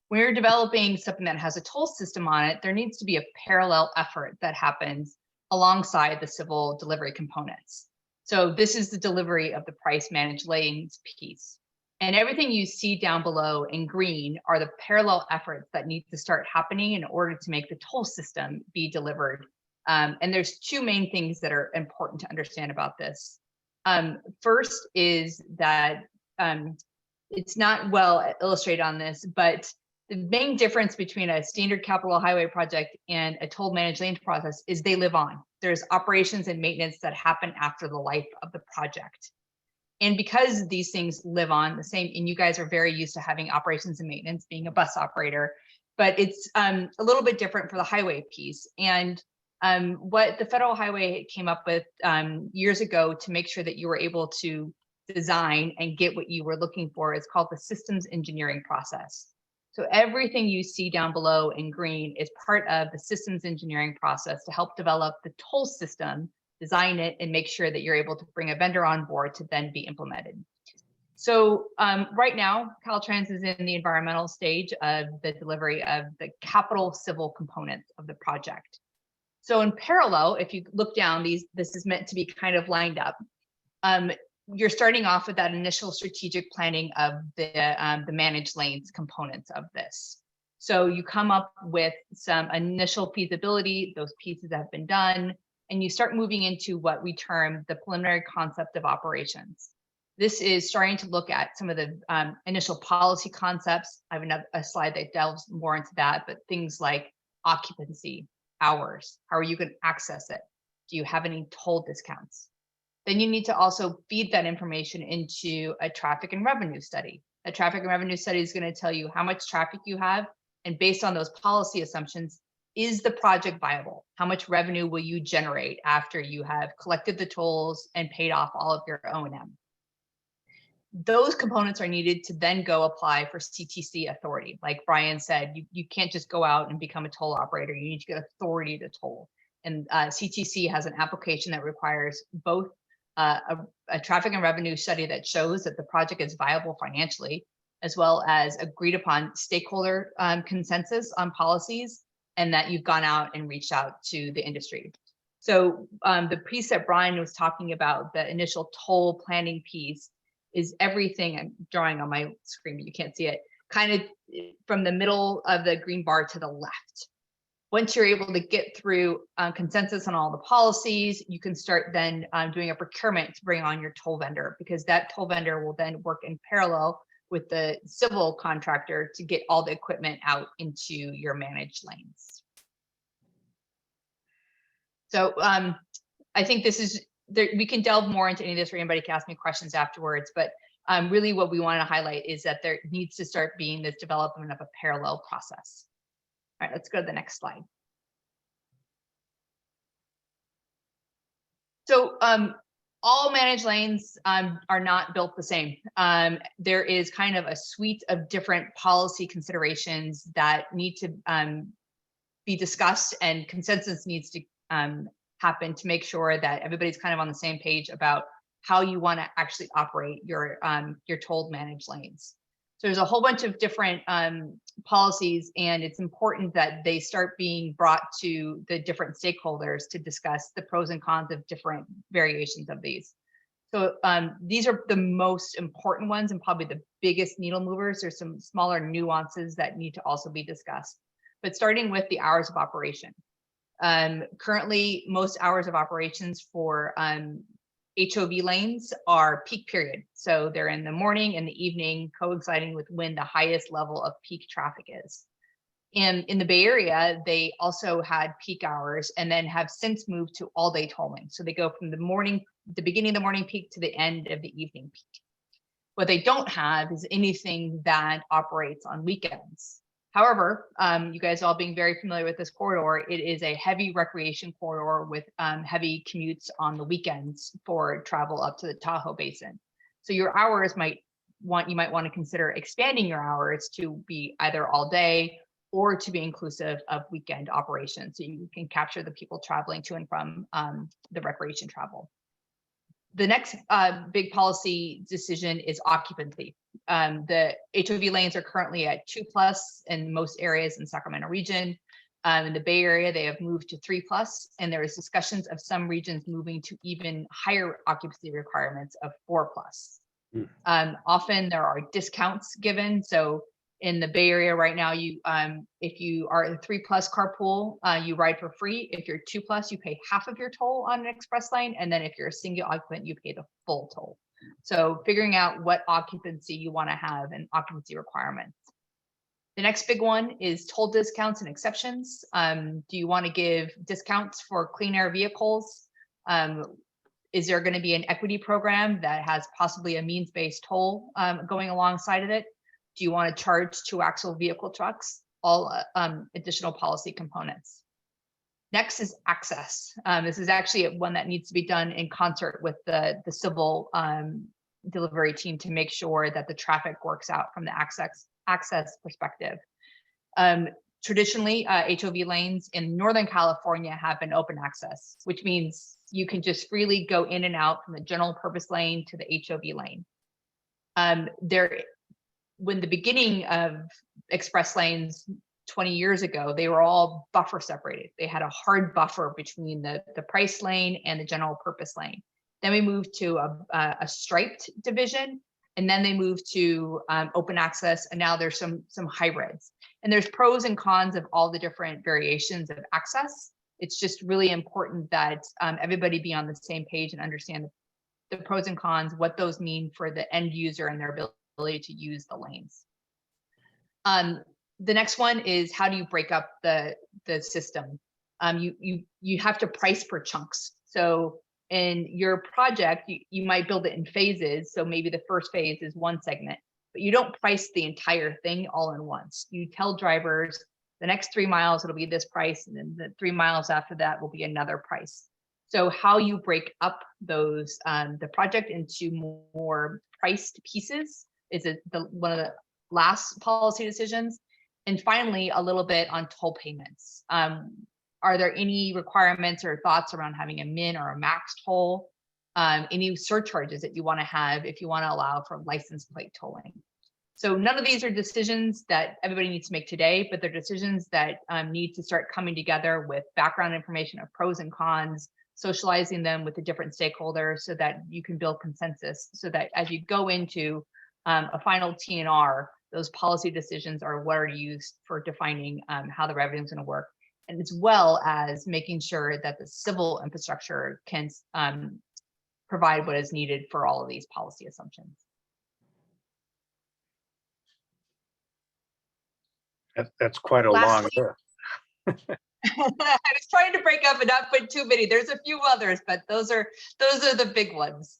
When you're developing something that has a toll system on it, there needs to be a parallel effort that happens alongside the civil delivery components. So this is the delivery of the price managed lanes piece. And everything you see down below in green are the parallel efforts that need to start happening in order to make the toll system be delivered. And there's 2 main things that are important to understand about this. First is that it's not well illustrated on this, but the main difference between a standard capital highway project and a toll managed lanes process is they live on. There's operations and maintenance that happen after the life of the project. And because these things live on the same, and you guys are very used to having operations and maintenance being a bus operator, but it's a little bit different for the highway piece. And what the federal highway came up with years ago to make sure that you were able to design and get what you were looking for is called the systems engineering process. So everything you see down below in green is part of the systems engineering process to help develop the toll system, design it, and make sure that you're able to bring a vendor on board to then be implemented. So right now, Caltrans is in the environmental stage of the delivery of the capital civil components of the project. So in parallel, if you look down, this is meant to be kind of lined up. You're starting off with that initial strategic planning of the managed lanes components of this. So you come up with some initial feasibility, those pieces have been done, and you start moving into what we term the preliminary concept of operations. This is starting to look at some of the initial policy concepts. I have a slide that delves more into that, but things like occupancy, hours, how are you going to access it? Do you have any toll discounts? Then you need to also feed that information into a traffic and revenue study. A traffic and revenue study is going to tell you how much traffic you have, and based on those policy assumptions, is the project viable? How much revenue will you generate after you have collected the tolls and paid off all of your O&M? Those components are needed to then go apply for CTC authority. Like Brian said, you can't just go out and become a toll operator. You need to get authority to toll. And CTC has an application that requires both a traffic and revenue study that shows that the project is viable financially, as well as agreed upon stakeholder consensus on policies, and that you've gone out and reached out to the industry. So the piece that Brian was talking about, the initial toll planning piece, is everything. I'm drawing on my screen, but you can't see it, kind of from the middle of the green bar to the left. Once you're able to get through consensus on all the policies, you can start then doing a procurement to bring on your toll vendor, because that toll vendor will then work in parallel with the civil contractor to get all the equipment out into your managed lanes. So I think this is, we can delve more into any of this, or anybody can ask me questions afterwards, but really what we want to highlight is that there needs to start being this development of a parallel process. All right, let's go to the next slide. So all managed lanes are not built the same. There is kind of a suite of different policy considerations that need to be discussed, and consensus needs to happen to make sure that everybody's kind of on the same page about how you want to actually operate your tolled managed lanes. So there's a whole bunch of different policies, and it's important that they start being brought to the different stakeholders to discuss the pros and cons of different variations of these. So these are the most important ones and probably the biggest needle movers. There's some smaller nuances that need to also be discussed. But starting with the hours of operation. Currently, most hours of operations for HOV lanes are peak period. So they're in the morning and the evening, coinciding with when the highest level of peak traffic is. And in the Bay Area, they also had peak hours and then have since moved to all day tolling. So they go from the beginning of the morning peak to the end of the evening peak. What they don't have is anything that operates on weekends. However, you guys all being very familiar with this corridor, it is a heavy recreation corridor with heavy commutes on the weekends for travel up to the Tahoe Basin. So your hours you might want to consider expanding your hours to be either all day or to be inclusive of weekend operations, so you can capture the people traveling to and from the recreation travel. The next big policy decision is occupancy. The HOV lanes are currently at 2+ in most areas in Sacramento region. In the Bay Area, they have moved to 3+, and there is discussions of some regions moving to even higher occupancy requirements of 4+. Often there are discounts given. So in the Bay Area right now, if you are a 3+ carpool, you ride for free. If you're 2+, you pay half of your toll on an express lane. And then if you're a single occupant, you pay the full toll. So figuring out what occupancy you want to have and occupancy requirements. The next big one is toll discounts and exceptions. Do you want to give discounts for clean air vehicles? Is there going to be an equity program that has possibly a means-based toll going alongside of it? Do you want to charge 2-axle vehicle trucks? All additional policy components. Next is access. This is actually one that needs to be done in concert with the civil delivery team to make sure that the traffic works out from the access perspective. Traditionally, HOV lanes in Northern California have been open access, which means you can just freely go in and out from the general purpose lane to the HOV lane. When the beginning of express lanes 20 years ago, they were all buffer separated. They had a hard buffer between the price lane and the general purpose lane. Then we moved to a striped division, and then they moved to open access, and now there's some hybrids. And there's pros and cons of all the different variations of access. It's just really important that everybody be on the same page and understand the pros and cons, what those mean for the end user and their ability to use the lanes. The next one is, how do you break up the system? You have to price per chunks. So in your project, you might build it in phases. So maybe the first phase is one segment, but you don't price the entire thing all in once. You tell drivers the next 3 miles, it'll be this price. And then the 3 miles after that will be another price. So how you break up those, the project into more priced pieces is one of the last policy decisions. And finally, a little bit on toll payments. Are there any requirements or thoughts around having a min or a max toll? Any surcharges that you want to have if you want to allow for license plate tolling? So none of these are decisions that everybody needs to make today, but they're decisions that need to start coming together with background information of pros and cons, socializing them with the different stakeholders so that you can build consensus, so that as you go into a final TNR, those policy decisions are what are used for defining how the revenue is going to work, and as well as making sure that the civil infrastructure can provide what is needed for all of these policy assumptions. That's quite a long Lastly, list. I was trying to break up and not put too many. There's a few others, but those are the big ones.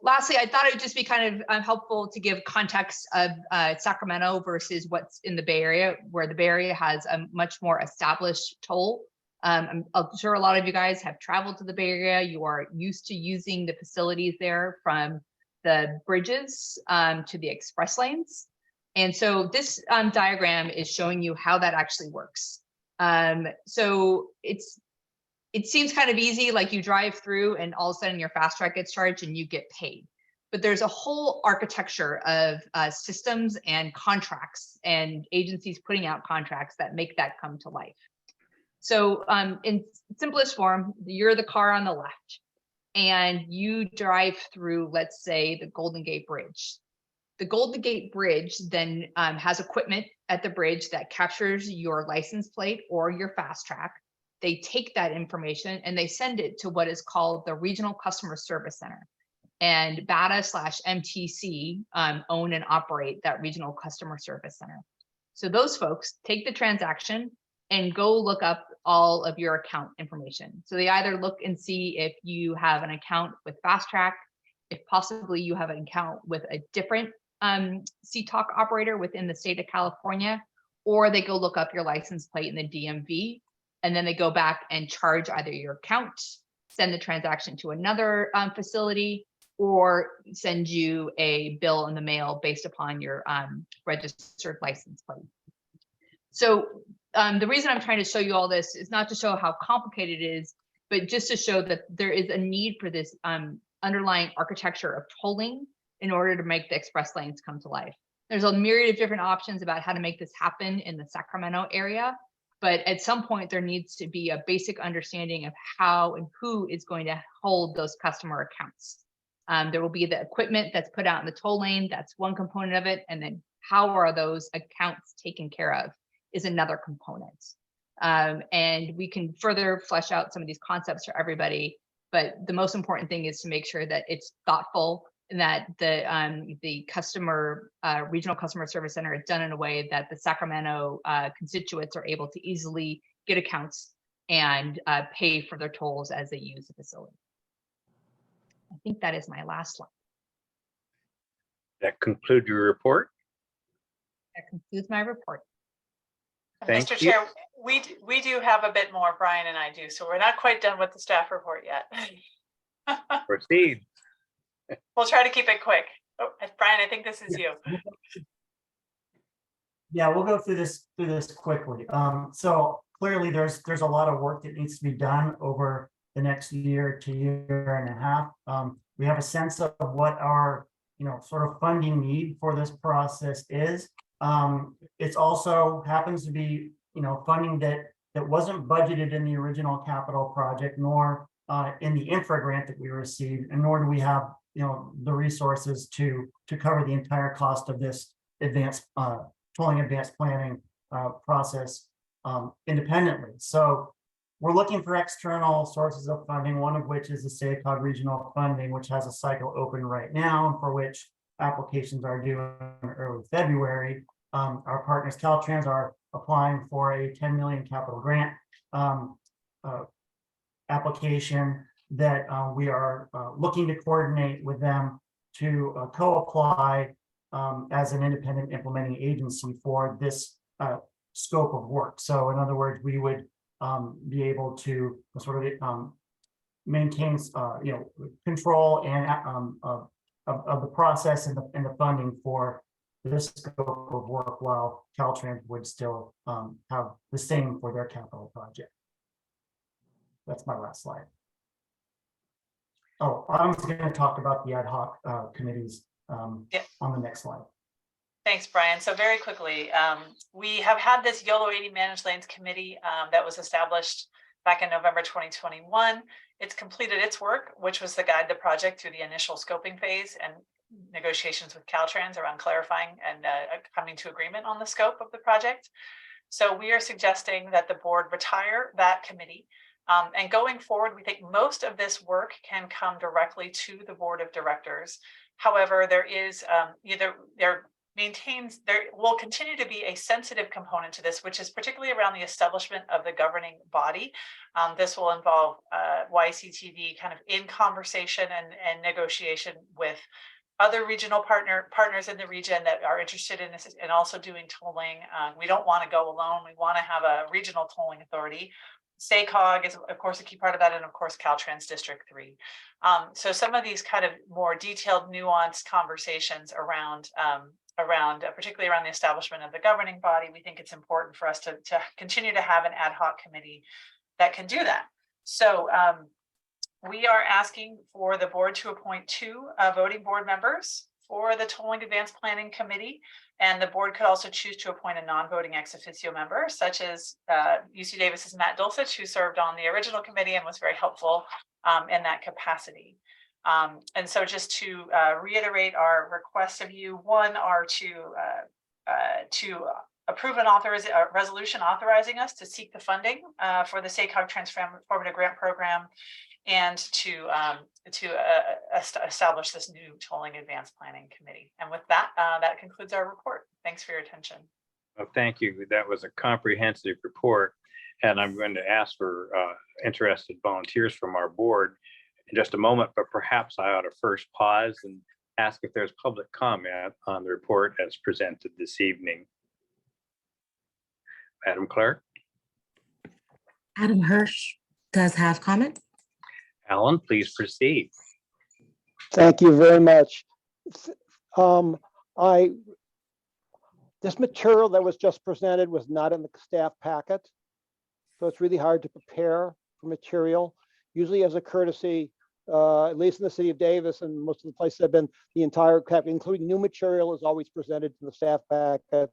Lastly, I thought it would just be kind of helpful to give context of Sacramento versus what's in the Bay Area, where the Bay Area has a much more established toll. I'm sure a lot of you guys have traveled to the Bay Area. You are used to using the facilities there, from the bridges to the express lanes. And so this diagram is showing you how that actually works. So it seems kind of easy, like you drive through and all of a sudden your fast track gets charged and you get paid. but there's a whole architecture of systems and contracts and agencies putting out contracts that make that come to life. So in simplest form, you're the car on the left and you drive through, let's say, the Golden Gate Bridge. The Golden Gate Bridge then has equipment at the bridge that captures your license plate or your fast track. They take that information and they send it to what is called the Regional Customer Service Center. And BATA/MTC own and operate that Regional Customer Service Center. So those folks take the transaction and go look up all of your account information. So they either look and see if you have an account with Fast Track, if possibly you have an account with a different CTOC operator within the state of California, or they go look up your license plate in the DMV, and then they go back and charge either your account, send the transaction to another facility, or send you a bill in the mail based upon your registered license plate. So the reason I'm trying to show you all this is not to show how complicated it is, but just to show that there is a need for this underlying architecture of tolling in order to make the express lanes come to life. There's a myriad of different options about how to make this happen in the Sacramento area, but at some point there needs to be a basic understanding of how and who is going to hold those customer accounts. There will be the equipment that's put out in the toll lane. That's one component of it. And then how are those accounts taken care of is another component. And we can further flesh out some of these concepts for everybody. But the most important thing is to make sure that it's thoughtful and that the customer regional customer service center is done in a way that the Sacramento constituents are able to easily get accounts and pay for their tolls as they use the facility. I think that is my last slide. That concludes your report. That concludes my report. Thank Mr. you. Chair, we do have a bit more, Brian and I do, so we're not quite done with the staff report yet. Proceed. We'll try to keep it quick. Oh, Brian, I think this is you. Yeah, we'll go through this quickly. So clearly there's a lot of work that needs to be done over the next year to year and a half. We have a sense of what our sort of funding need for this process is. It's also happens to be funding that wasn't budgeted in the original capital project, nor in the infra grant that we received, and nor do we have the resources to cover the entire cost of this advanced tolling advanced planning process independently. So we're looking for external sources of funding, one of which is the SACOG regional funding, which has a cycle open right now, for which applications are due in early February. Our partners Caltrans are applying for a 10 million capital grant application that we are looking to coordinate with them to co-apply as an independent implementing agency for this scope of work. So in other words, we would be able to sort of maintain control and of the process and the funding for this scope of work, while Caltrans would still have the same for their capital project. That's my last slide. Oh, I'm going to talk about the ad hoc committees on the next slide. Thanks, Brian. So very quickly, we have had this YoloTD Managed Lanes Committee that was established back in November 2021. It's completed its work, which was to guide the project through the initial scoping phase and negotiations with Caltrans around clarifying and coming to agreement on the scope of the project. So we are suggesting that the board retire that committee. And going forward, we think most of this work can come directly to the board of directors. However, there is there will continue to be a sensitive component to this, which is particularly around the establishment of the governing body. This will involve YCTD kind of in conversation and negotiation with other regional partners in the region that are interested in this and also doing tolling. We don't want to go alone. We want to have a regional tolling authority. SACOG is, of course, a key part of that, and of course, Caltrans District 3. So some of these kind of more detailed, nuanced conversations around particularly around the establishment of the governing body, we think it's important for us to continue to have an ad hoc committee that can do that. So we are asking for the board to appoint 2 voting board members for the Tolling Advanced Planning Committee. And the board could also choose to appoint a non-voting ex officio member, such as UC Davis's Matt Dulcich, who served on the original committee and was very helpful in that capacity. And so just to reiterate our requests of you, one are to approve a resolution authorizing us to seek the funding for the SACOG Transformative Grant Program, and to establish this new Tolling Advanced Planning Committee. And with that, that concludes our report. Thanks for your attention. Well, thank you. That was a comprehensive report. And I'm going to ask for interested volunteers from our board in just a moment, but perhaps I ought to first pause and ask if there's public comment on the report as presented this evening. Madam Clerk? Adam Hirsch does have comment. Alan, please proceed. Thank you very much. This material that was just presented was not in the staff packet. So it's really hard to prepare for material. Usually as a courtesy, at least in the city of Davis and most of the places I've been, the entire packet, including new material, is always presented in the staff packet.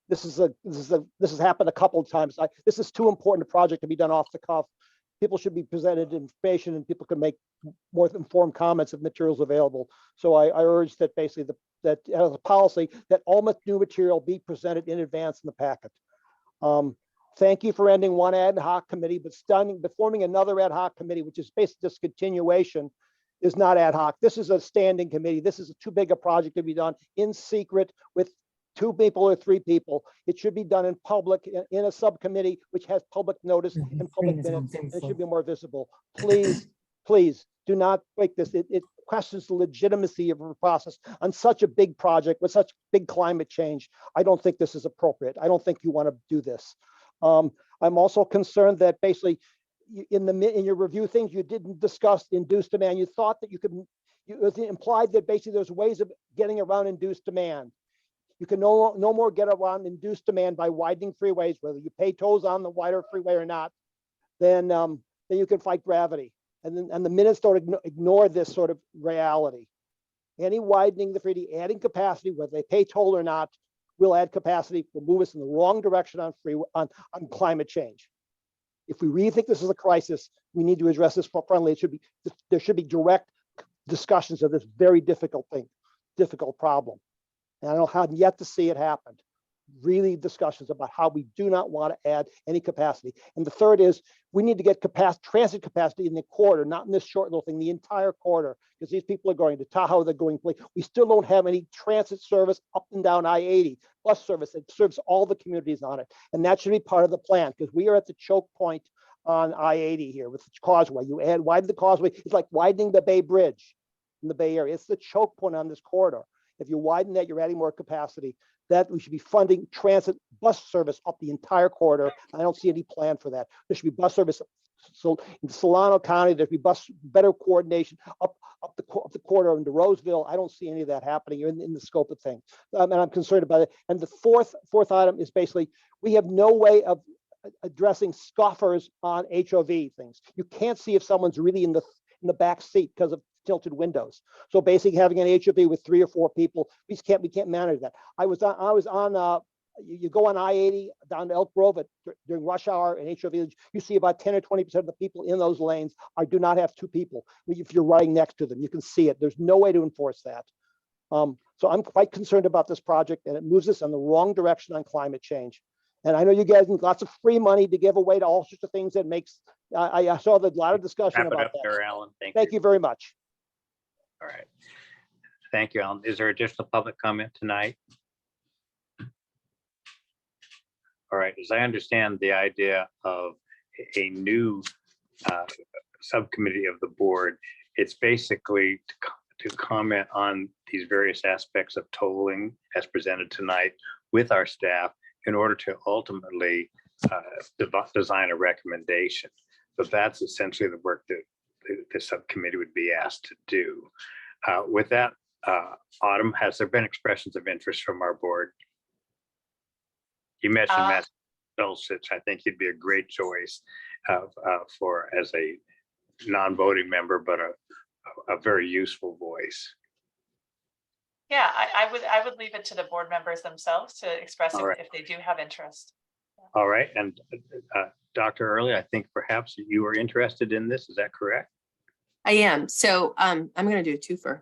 This has happened a couple of times. This is too important a project to be done off the cuff. People should be presented information and people can make more informed comments if materials available. So I urge that basically that as a policy that all new material be presented in advance in the packet. Thank you for ending one ad hoc committee, but forming another ad hoc committee, which is basically just continuation, is not ad hoc. This is a standing committee. This is too big a project to be done in secret with 2 people or 3 people. It should be done in public in a subcommittee, which has public notice and public minutes, and it should be more visible. Please, please do not make this. It questions the legitimacy of the process on such a big project with such big climate change. I don't think this is appropriate. I don't think you want to do this. I'm also concerned that basically in your review things, you didn't discuss induced demand. You thought that it was implied that basically there's ways of getting around induced demand. You can no more get around induced demand by widening freeways, whether you pay tolls on the wider freeway or not, then you can fight gravity. And the minutes don't ignore this sort of reality. Any widening the freeway, adding capacity, whether they pay toll or not, will add capacity, will move us in the wrong direction on climate change. If we really think this is a crisis, we need to address this friendly. There should be direct discussions of this very difficult problem. And I don't have yet to see it happen. Really discussions about how we do not want to add any capacity. And the third is we need to get transit capacity in the corridor, not in this short little thing, the entire corridor, because these people are going to Tahoe, they're going, we still don't have any transit service up and down I-80, bus service that serves all the communities on it. And that should be part of the plan, because we are at the choke point on I-80 here with the causeway. You widen the causeway, it's like widening the Bay Bridge in the Bay Area. It's the choke point on this corridor. If you widen that, you're adding more capacity. That we should be funding transit bus service up the entire corridor. I don't see any plan for that. There should be bus service. So in Solano County, there should be better coordination up the corridor into Roseville. I don't see any of that happening in the scope of things, and I'm concerned about it. And the fourth item is basically we have no way of addressing scoffers on HOV things. You can't see if someone's really in the back seat because of tilted windows. So basically having an HOV with 3 or 4 people, we can't manage that. You go on I-80 down to Elk Grove during rush hour and HOV, you see about 10 or 20% of the people in those lanes do not have 2 people. If you're riding next to them, you can see it. There's no way to enforce that. So I'm quite concerned about this project, and it moves us in the wrong direction on climate change. And I know you guys need lots of free money to give away to all sorts of things that makes, I saw a lot of discussion about that. There, Alan. Thank you very much. All right. Thank you, Alan. Is there additional public comment tonight? All right. As I understand the idea of a new subcommittee of the board, it's basically to comment on these various aspects of tolling as presented tonight with our staff in order to ultimately design a recommendation. But that's essentially the work that the subcommittee would be asked to do. With that, Autumn, has there been expressions of interest from our board? You mentioned Matt Dulcich. I think he'd be a great choice as a non-voting member, but a very useful voice. Yeah, I would leave it to the board members themselves to express All right. if they do have interest. All right, and Dr. Early, I think perhaps you are interested in this. Is that correct? I am. So I'm going to do a twofer.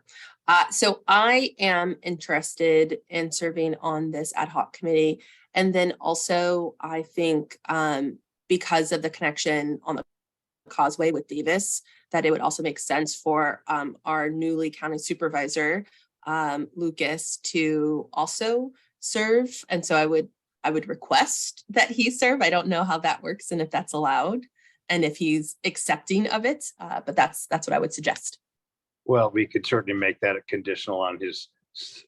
So I am interested in serving on this ad hoc committee. And then also, I think because of the connection on the Causeway with Davis, that it would also make sense for our newly county supervisor, Lucas, to also serve. And so I would request that he serve. I don't know how that works and if that's allowed and if he's accepting of it, but that's what I would suggest. Well, we could certainly make that a conditional on his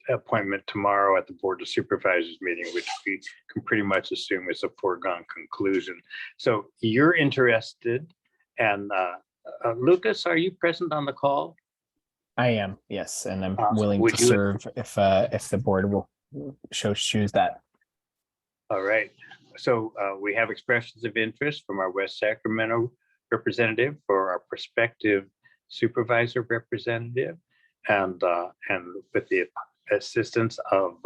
appointment tomorrow at the Board of Supervisors meeting, which we can pretty much assume is a foregone conclusion. So you're interested, and Lucas, are you present on the call? I am, yes, and I'm willing would to you- serve if the board will choose that. All right, so we have expressions of interest from our West Sacramento representative for our prospective supervisor representative, and with the assistance of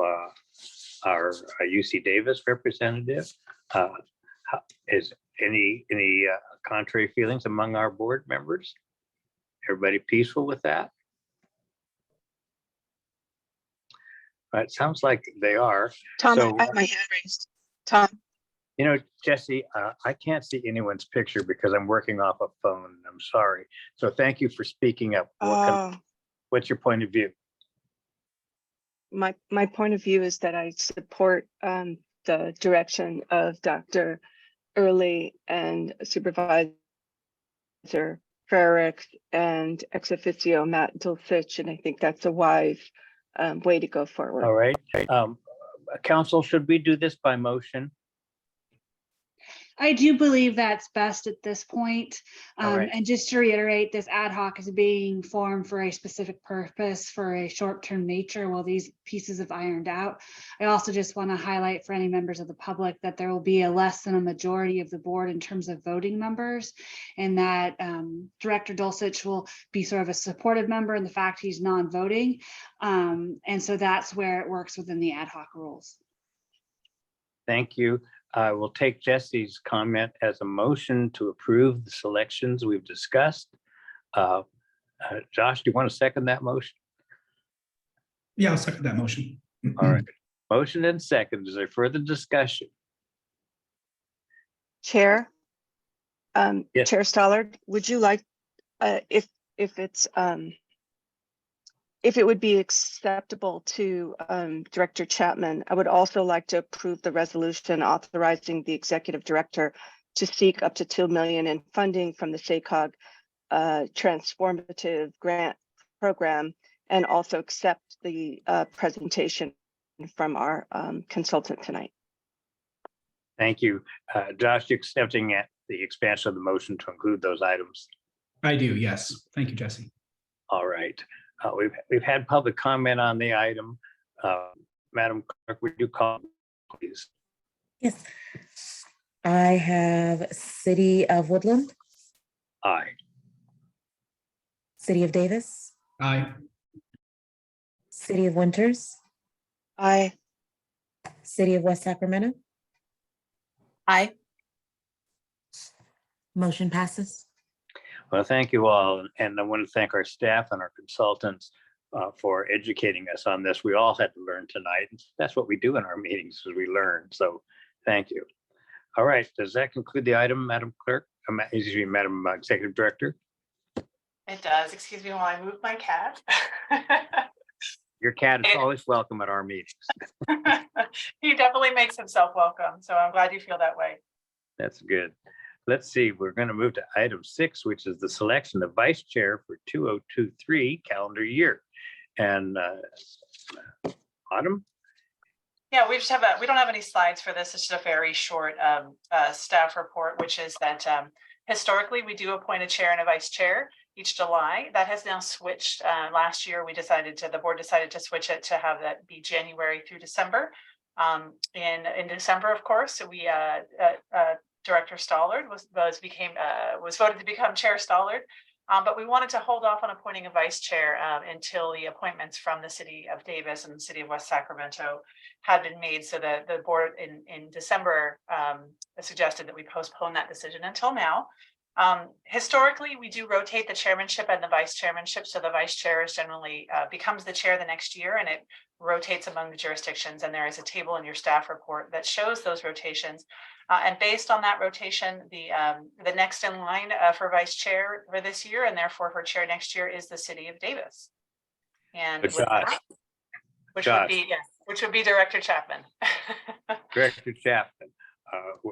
our UC Davis representative. Is any contrary feelings among our board members? Everybody peaceful with that? It sounds like they are. Tom, So, I have my hand raised. Tom, you know, Jesse, I can't see anyone's picture because I'm working off a phone. I'm sorry. So thank you for speaking up. What's your point of view? my point of view is that I support the direction of Dr. Early and Supervisor Farrick and ex officio Matt Dulcich, and I think that's a wise way to go forward. All right. Council, should we do this by motion? I do believe that's best at this point. All right. And just to reiterate, this ad hoc is being formed for a specific purpose for a short-term nature while these pieces have ironed out. I also just want to highlight for any members of the public that there will be a less than a majority of the board in terms of voting members, and that Director Dulcich will be sort of a supportive member in the fact he's non-voting. And so that's where it works within the ad hoc rules. Thank you. I will take Jesse's comment as a motion to approve the selections we've discussed. Josh, do you want to second that motion? Yeah, I'll second that motion. All right. Motion and second. Is there further discussion? Chair, Yes. Chair Stollard, would you like, if it would be acceptable to Director Chapman, I would also like to approve the resolution authorizing the executive director to seek up to $2 million in funding from the SACOG transformative grant program, and also accept the presentation from our consultant tonight. Thank you. Josh, you accepting the expansion of the motion to include those items? I do, yes. Thank you, Jesse. All right. We've had public comment on the item. Madam Clerk, would you call, please? Yes. I have City of Woodland, Aye. City of Davis, Aye. City of Winters, Aye. City of West Sacramento. Aye. Motion passes. Well, thank you all. And I want to thank our staff and our consultants for educating us on this. We all had to learn tonight. That's what we do in our meetings, is we learn. So thank you. All right. Does that conclude the item, Madam Clerk? Excuse me, Madam Executive Director? It does. Excuse me while I move my cat. Your cat is always welcome at our meetings. He definitely makes himself welcome. So I'm glad you feel that way. That's good. Let's see, we're going to move to item 6, which is the selection of vice chair for 2023 calendar year. And Autumn? Yeah, we don't have any slides for this. It's just a very short staff report, which is that historically we do appoint a chair and a vice chair each July. That has now switched. Last year, the board decided to switch it to have that be January through December. In December, of course, we Director Stollard was voted to become Chair Stollard. But we wanted to hold off on appointing a vice chair until the appointments from the city of Davis and the city of West Sacramento had been made. So that the board in December suggested that we postpone that decision until now. Historically, we do rotate the chairmanship and the vice chairmanship. So the vice chair is generally becomes the chair the next year, and it rotates among the jurisdictions. And there is a table in your staff report that shows those rotations. And based on that rotation, the next in line for vice chair for this year, and therefore for chair next year, is the city of Davis. And with that, which would be Director Chapman. Director Chapman,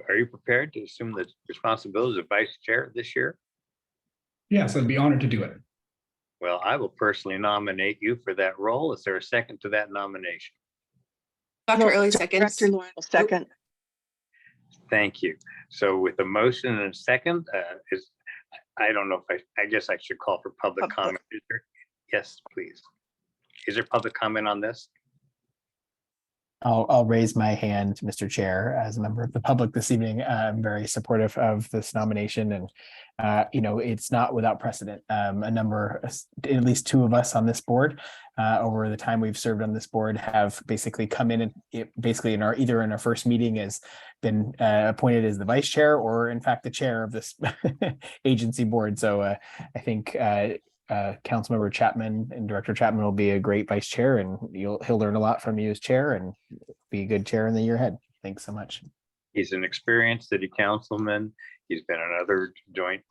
are you prepared to assume the responsibilities of vice chair this year? Yes, I'd be honored to do it. Well, I will personally nominate you for that role. Is there a second to that nomination? Dr. Early seconds. Director Lauren will second. Thank you. So with a motion and a second, I don't know if I guess I should call for public comment. Is there? Yes, please. Is there public comment on this? I'll raise my hand, Mr. Chair, as a member of the public this evening. I'm very supportive of this nomination, and it's not without precedent. A number, at least two of us on this board, over the time we've served on this board, have basically come in and basically either in our first meeting has been appointed as the vice chair, or in fact the chair of this agency board. So I think Councilmember Chapman and Director Chapman will be a great vice chair, and he'll learn a lot from you as chair and be a good chair in the year ahead. Thanks so much. He's an experienced city councilman. He's been on other joint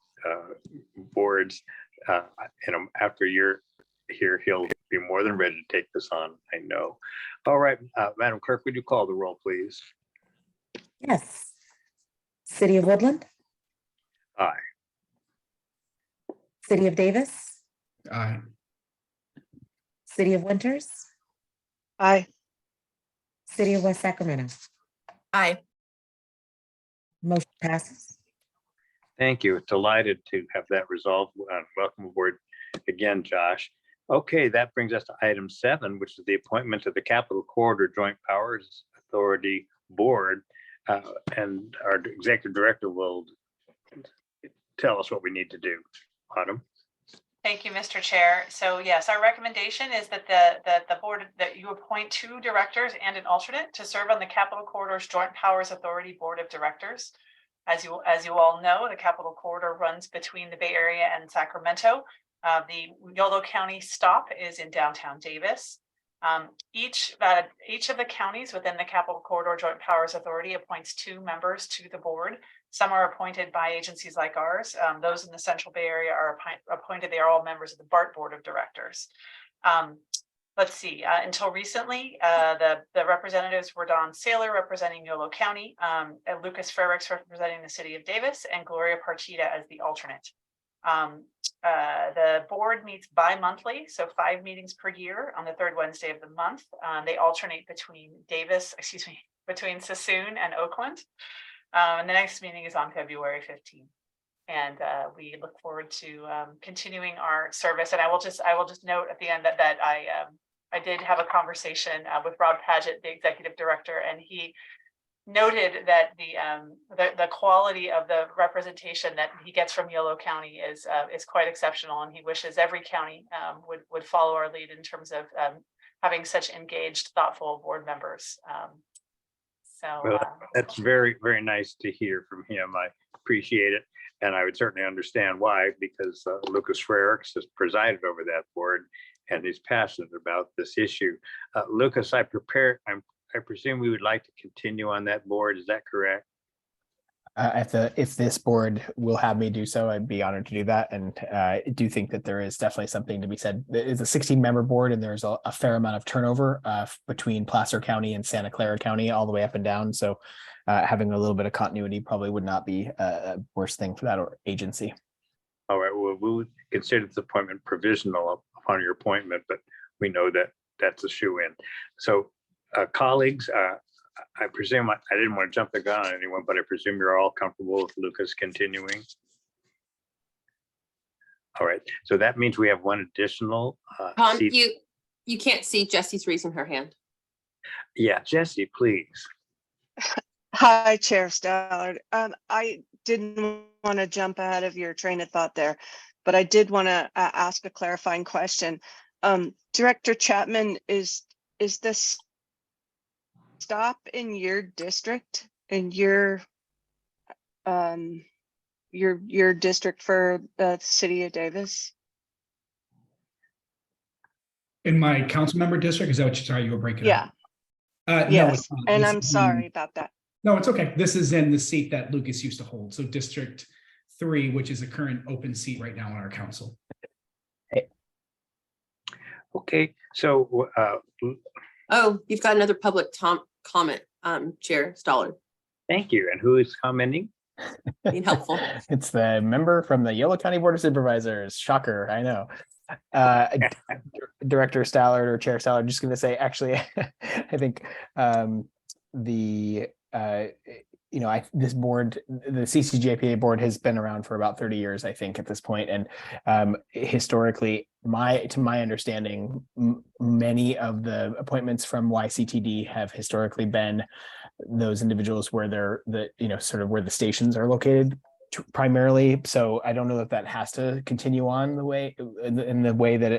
boards. After a year here, he'll be more than ready to take this on, I know. All right, Madam Clerk, would you call the roll, please? Yes. City of Woodland? Aye. City of Davis? Aye. City of Winters? Aye. City of West Sacramento? Aye. Motion passes. Thank you. Delighted to have that resolved. Welcome aboard again, Josh. Okay, that brings us to item 7, which is the appointment of the Capital Corridor Joint Powers Authority Board. And our executive director will tell us what we need to do. Autumn. Thank you, Mr. Chair. So yes, our recommendation is that the board, that you appoint 2 directors and an alternate to serve on the Capital Corridor's Joint Powers Authority Board of Directors. As you all know, the Capital Corridor runs between the Bay Area and Sacramento. The Yolo County stop is in downtown Davis. Each of the counties within the Capital Corridor Joint Powers Authority appoints 2 members to the board. Some are appointed by agencies like ours. Those in the Central Bay Area are appointed. They are all members of the BART Board of Directors. Let's see, until recently, the representatives were Don Saylor representing Yolo County, Lucas Frericks representing the city of Davis, and Gloria Partida as the alternate. The board meets bi-monthly, so 5 meetings per year on the 3rd Wednesday of the month. They alternate between between Sassoon and Oakland. And the next meeting is on February 15th. And we look forward to continuing our service. And I will just note at the end that I did have a conversation with Rob Paget, the executive director, and he noted that the quality of the representation that he gets from Yolo County is quite exceptional, and he wishes every county would follow our lead in terms of having such engaged, thoughtful board members. That's very, very nice to hear from him. I appreciate it, and I would certainly understand why, because Lucas Frericks has presided over that board, and he's passionate about this issue. Lucas, I presume we would like to continue on that board. Is that correct? If this board will have me do so, I'd be honored to do that. And I do think that there is definitely something to be said. It's a 16-member board, and there's a fair amount of turnover between Placer County and Santa Clara County, all the way up and down. So having a little bit of continuity probably would not be a worse thing for that agency. All right. Well, we would consider this appointment provisional upon your appointment, but we know that that's a shoe-in. So colleagues, I presume I didn't want to jump the gun on anyone, but I presume you're all comfortable with Lucas continuing. All right, so that means we have one additional. Tom, you can't see Jesse's raising her hand. Yeah, Jesse, please. Hi, Chair Stallard. I didn't want to jump ahead of your train of thought there, but I did want to ask a clarifying question. Director Chapman, is this stop in your district, in your district for the city of Davis? In my council member district, is that what you're sorry you were breaking Yeah. up? No, Yes, it's not. and This I'm is sorry in- about that. No, it's okay. This is in the seat that Lucas used to hold. So District 3, which is a current open seat right now on our council. Okay, so Oh, you've got another public comment, Chair Stollard, thank you. And who is commenting? being helpful. It's the member from the Yolo County Board of Supervisors. Shocker, I know. Director Stallard or Chair Stallard, just going to say, actually, I think this board, the CCJPA board, has been around for about 30 years, I think, at this point. And historically, to my understanding, many of the appointments from YCTD have historically been those individuals where they're sort of where the stations are located primarily. So I don't know if that has to continue on the way in the way that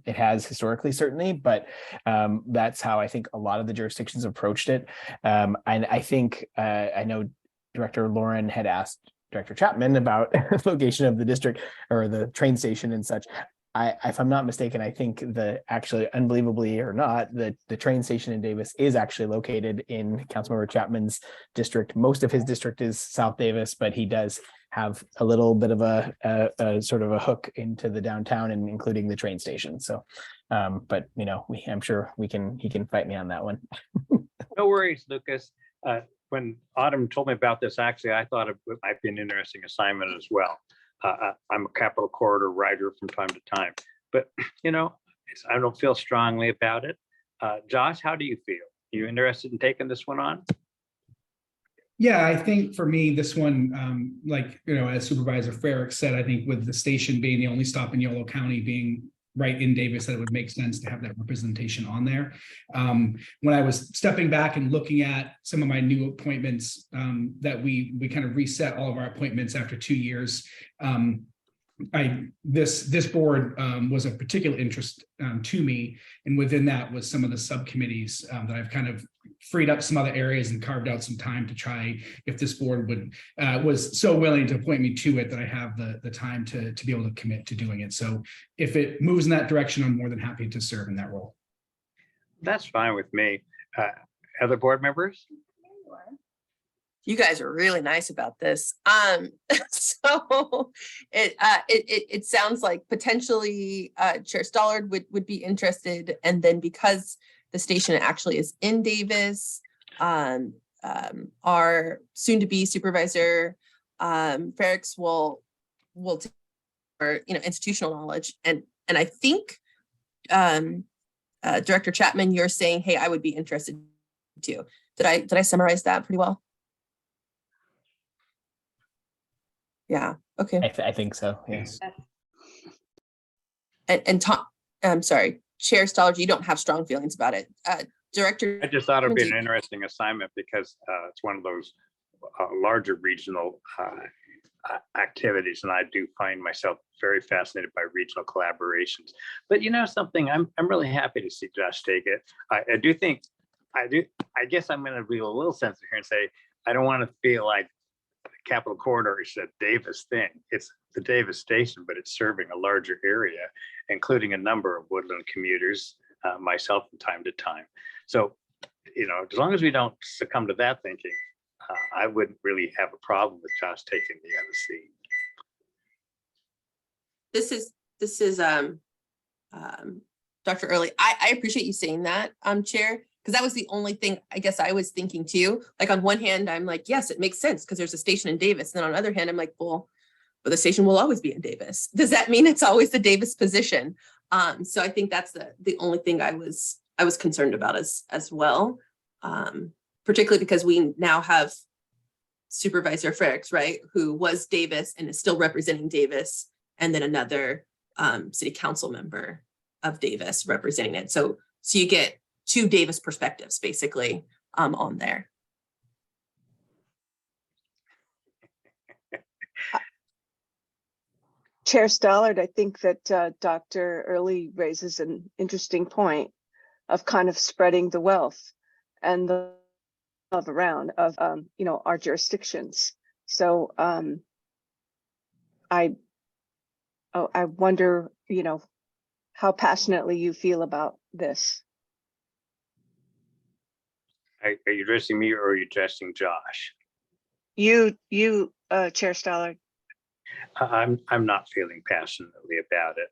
it has historically, certainly, but that's how I think a lot of the jurisdictions approached it. And I think I know Director Lauren had asked Director Chapman about location of the district or the train station and such. If I'm not mistaken, I think actually, unbelievably or not, the train station in Davis is actually located in Councilmember Chapman's district. Most of his district is South Davis, but he does have a little bit of a sort of a hook into the downtown and including the train station. So, but I'm sure he can fight me on that one. No worries, Lucas. When Autumn told me about this, actually, I thought it might be an interesting assignment as well. I'm a Capital Corridor writer from time to time, but I don't feel strongly about it. Josh, how do you feel? You interested in taking this one on? Yeah, I think for me, this one, as Supervisor Farrick said, I think with the station being the only stop in Yolo County, being right in Davis, that it would make sense to have that representation on there. When I was stepping back and looking at some of my new appointments, that we kind of reset all of our appointments after 2 years. This board was of particular interest to me, and within that was some of the subcommittees that I've kind of freed up some other areas and carved out some time to try, if this board was so willing to appoint me to it, that I have the time to be able to commit to doing it. So if it moves in that direction, I'm more than happy to serve in that role. That's fine with me. Other board members? You guys are really nice about this. So it sounds like potentially Chair Stollard would be interested, and then because the station actually is in Davis, our soon-to-be supervisor Farrick's will take our institutional knowledge, and I think Director Chapman, you're saying, hey, I would be interested too. Did I summarize that pretty well? Yeah. Okay. I think so. Yes. And Tom, I'm sorry, Chair Stollard, you don't have strong feelings about it. Director. I just thought it'd be an interesting assignment because it's one of those larger regional activities, and I do find myself very fascinated by regional collaborations. But something, I'm really happy to see Josh take it. I guess I'm going to be a little sensitive here and say I don't want to feel like Capital Corridor is a Davis thing. It's the Davis station, but it's serving a larger area, including a number of Woodland commuters, myself from time to time. So, as long as we don't succumb to that thinking, I wouldn't really have a problem with Josh taking the other seat. This is Dr. Early. I appreciate you saying that, Chair, because that was the only thing I guess I was thinking too. Like on one hand, I'm like, yes, it makes sense because there's a station in Davis. And then on the other hand, I'm like, well, but the station will always be in Davis. Does that mean it's always the Davis position? So I think that's the only thing I was concerned about as well, particularly because we now have Supervisor Frericks, right, who was Davis and is still representing Davis, and then another city council member of Davis representing it. So you get two Davis perspectives basically on there. Chair Stallard, I think that Dr. Early raises an interesting point of kind of spreading the wealth and the love around of our jurisdictions. So I wonder, how passionately you feel about this. Are you addressing me or are you addressing Josh? You, Chair Stallard. I'm not feeling passionately about it.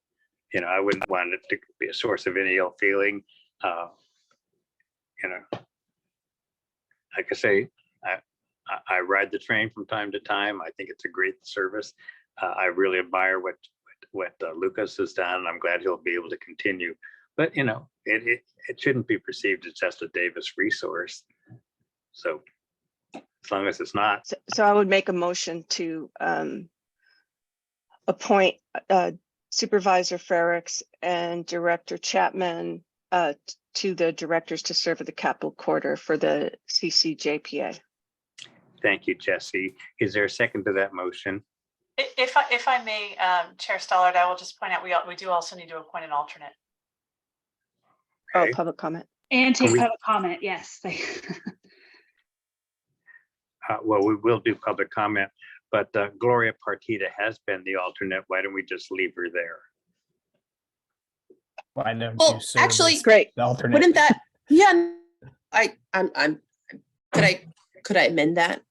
I wouldn't want it to be a source of any ill feeling. Like I say, I ride the train from time to time. I think it's a great service. I really admire what Lucas has done, and I'm glad he'll be able to continue. But it shouldn't be perceived as just a Davis resource. So as long as it's not. So I would make a motion to appoint Supervisor Frericks and Director Chapman to the directors to serve at the Capitol Quarter for the CCJPA. Thank you, Jesse. Is there a second to that motion? If I may, Chair Stallard, I will just point out we do also need to appoint an alternate. Oh, public comment. And take public comment, yes. Well, we will do public comment, but Gloria Partida has been the alternate. Why don't we just leave her there? Why don't Well, you serve actually, as great. the alternate? Wouldn't that, yeah, could I amend that?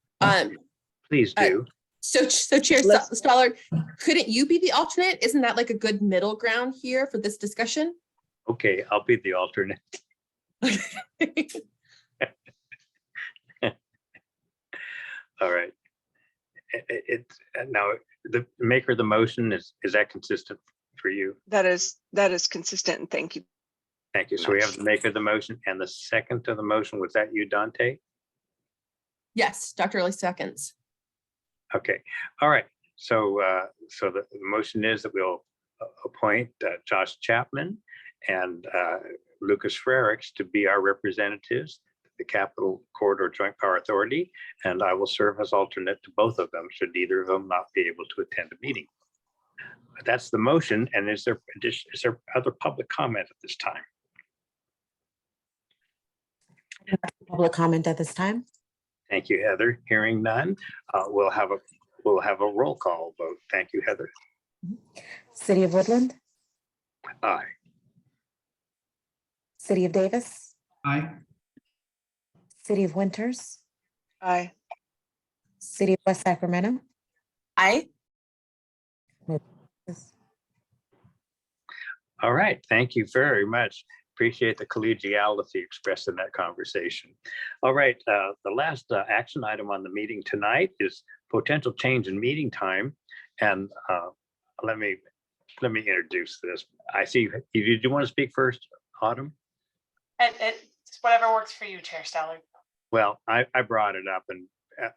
Please do. So Chair Stallard, couldn't you be the alternate? Isn't that like a good middle ground here for this discussion? Okay, I'll be the alternate. All right. Now the maker of the motion is that consistent for you? That is consistent, and thank you. Thank you. So we have the maker of the motion and the second to the motion. Was that you, Dante? Yes, Dr. Early seconds. Okay. All right. So the motion is that we'll appoint Josh Chapman and Lucas Frericks to be our representatives, the Capitol Corridor Joint Power Authority, and I will serve as alternate to both of them should either of them not be able to attend a meeting. That's the motion. And is there other public comment at this time? Public comment at this time? Thank you, Heather. Hearing none, we'll have a roll call vote. Thank you, Heather. City of Woodland? Aye. City of Davis? Aye. City of Winters? Aye. City of West Sacramento? Aye. All right. Thank you very much. Appreciate the collegiality expressed in that conversation. All right. The last action item on the meeting tonight is potential change in meeting time. And let me introduce this. I see. Do you want to speak first, Autumn? It's whatever works for you, Chair Stallard. Well, I brought it up, and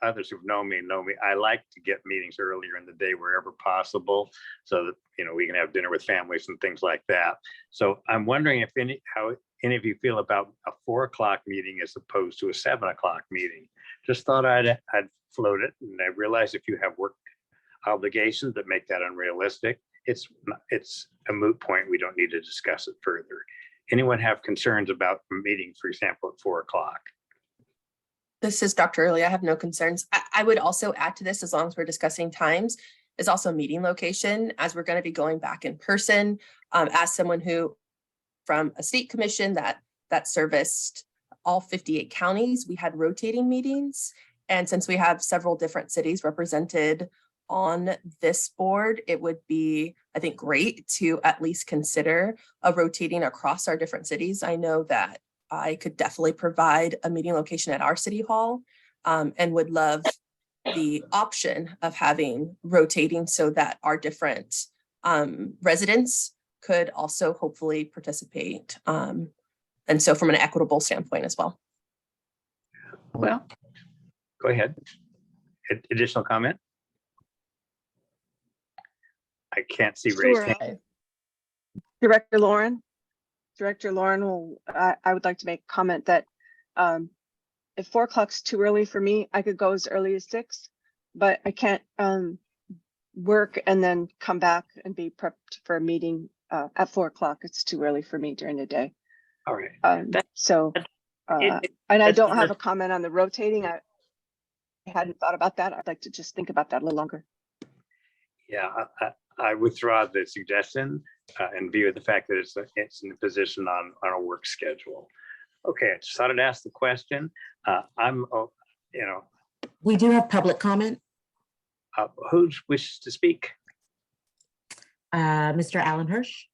others who know me. I like to get meetings earlier in the day wherever possible, so that we can have dinner with families and things like that. So I'm wondering how any of you feel about a 4 o'clock meeting as opposed to a 7 o'clock meeting. Just thought I'd float it, and I realize if you have work obligations that make that unrealistic, it's a moot point. We don't need to discuss it further. Anyone have concerns about a meeting, for example, at 4 o'clock? This is Dr. Early. I have no concerns. I would also add to this, as long as we're discussing times, is also meeting location, as we're going to be going back in person. As someone who, from a state commission that serviced all 58 counties, we had rotating meetings. And since we have several different cities represented on this board, it would be, I think, great to at least consider a rotating across our different cities. I know that I could definitely provide a meeting location at our city hall, and would love the option of having rotating so that our different residents could also hopefully participate. And so from an equitable standpoint as well. Well, go ahead. Additional comment? I can't see raised hand. Director Lauren I would like to make a comment that if 4 o'clock's too early for me, I could go as early as 6, but I can't work and then come back and be prepped for a meeting at 4 o'clock. It's too early for me during the day. All right. And I don't have a comment on the rotating. I hadn't thought about that. I'd like to just think about that a little longer. Yeah, I withdraw the suggestion in view of the fact that it's in a position on a work schedule. Okay, I just thought I'd ask the question. We do have public comment. Who wishes to speak? Mr. Alan Hirsch.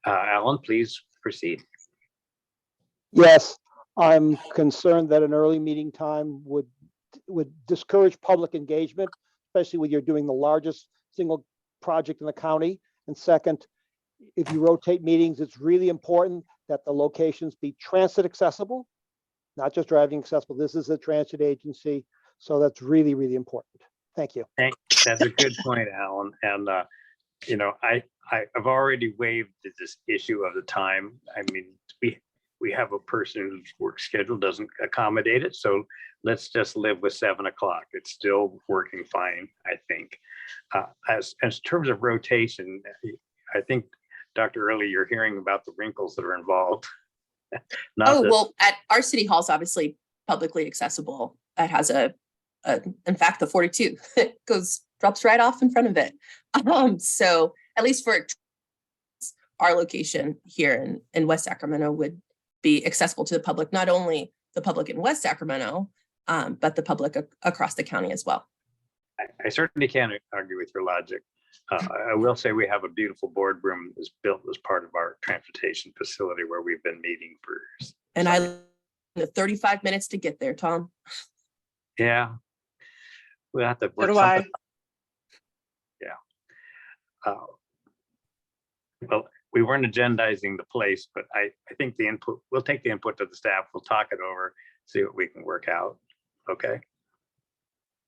Alan, please proceed. Yes, I'm concerned that an early meeting time would discourage public engagement, especially when you're doing the largest single project in the county. And second, if you rotate meetings, it's really important that the locations be transit accessible, not just driving accessible. This is a transit agency, so that's really, really important. Thank you. That's a good point, Alan. And I've already waived this issue of the time. I mean, we have a person whose work schedule doesn't accommodate it, so let's just live with 7 o'clock. It's still working fine, I think. As terms of rotation, I think, Dr. Early, you're hearing about the wrinkles that are involved. Well, at our city hall is obviously publicly accessible. It has in fact, the 42 drops right off in front of it. So at least for our location here in West Sacramento would be accessible to the public, not only the public in West Sacramento, but the public across the county as well. I certainly can't argue with your logic. I will say we have a beautiful boardroom that's built as part of our transportation facility where we've been meeting for. And I 35 minutes to get there, Tom. Yeah. We'll have to work So do I. something. Yeah. Well, we weren't agendizing the place, but I think the input, we'll take the input to the staff. We'll talk it over, see what we can work out. Okay.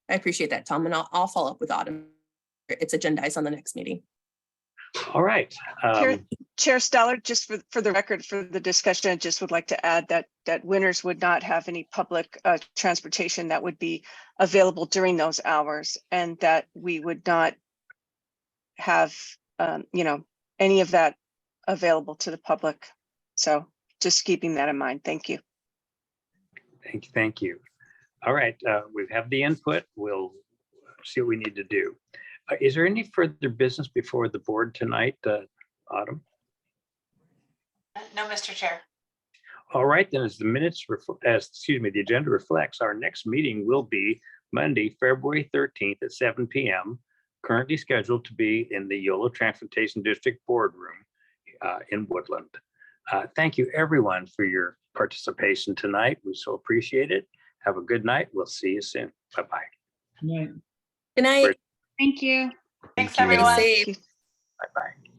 I appreciate that, Tom, and I'll follow up with Autumn. It's agendized on the next meeting. All right. Chair Steller, just for the record, for the discussion, I just would like to add that Winners would not have any public transportation that would be available during those hours, and that we would not have, any of that available to the public. So just keeping that in mind. Thank you. Thank you. All right, we have the input. We'll see what we need to do. Is there any further business before the board tonight, Autumn? No, Mr. Chair. All right, then as the agenda reflects, our next meeting will be Monday, February 13th at 7 p.m., currently scheduled to be in the Yolo Transportation District Boardroom in Woodland. Thank you, everyone, for your participation tonight. We so appreciate it. Have a good night. We'll see you soon. Bye-bye. Good night. Good night. Thank you. Thanks, Stay everyone. safe. Bye-bye.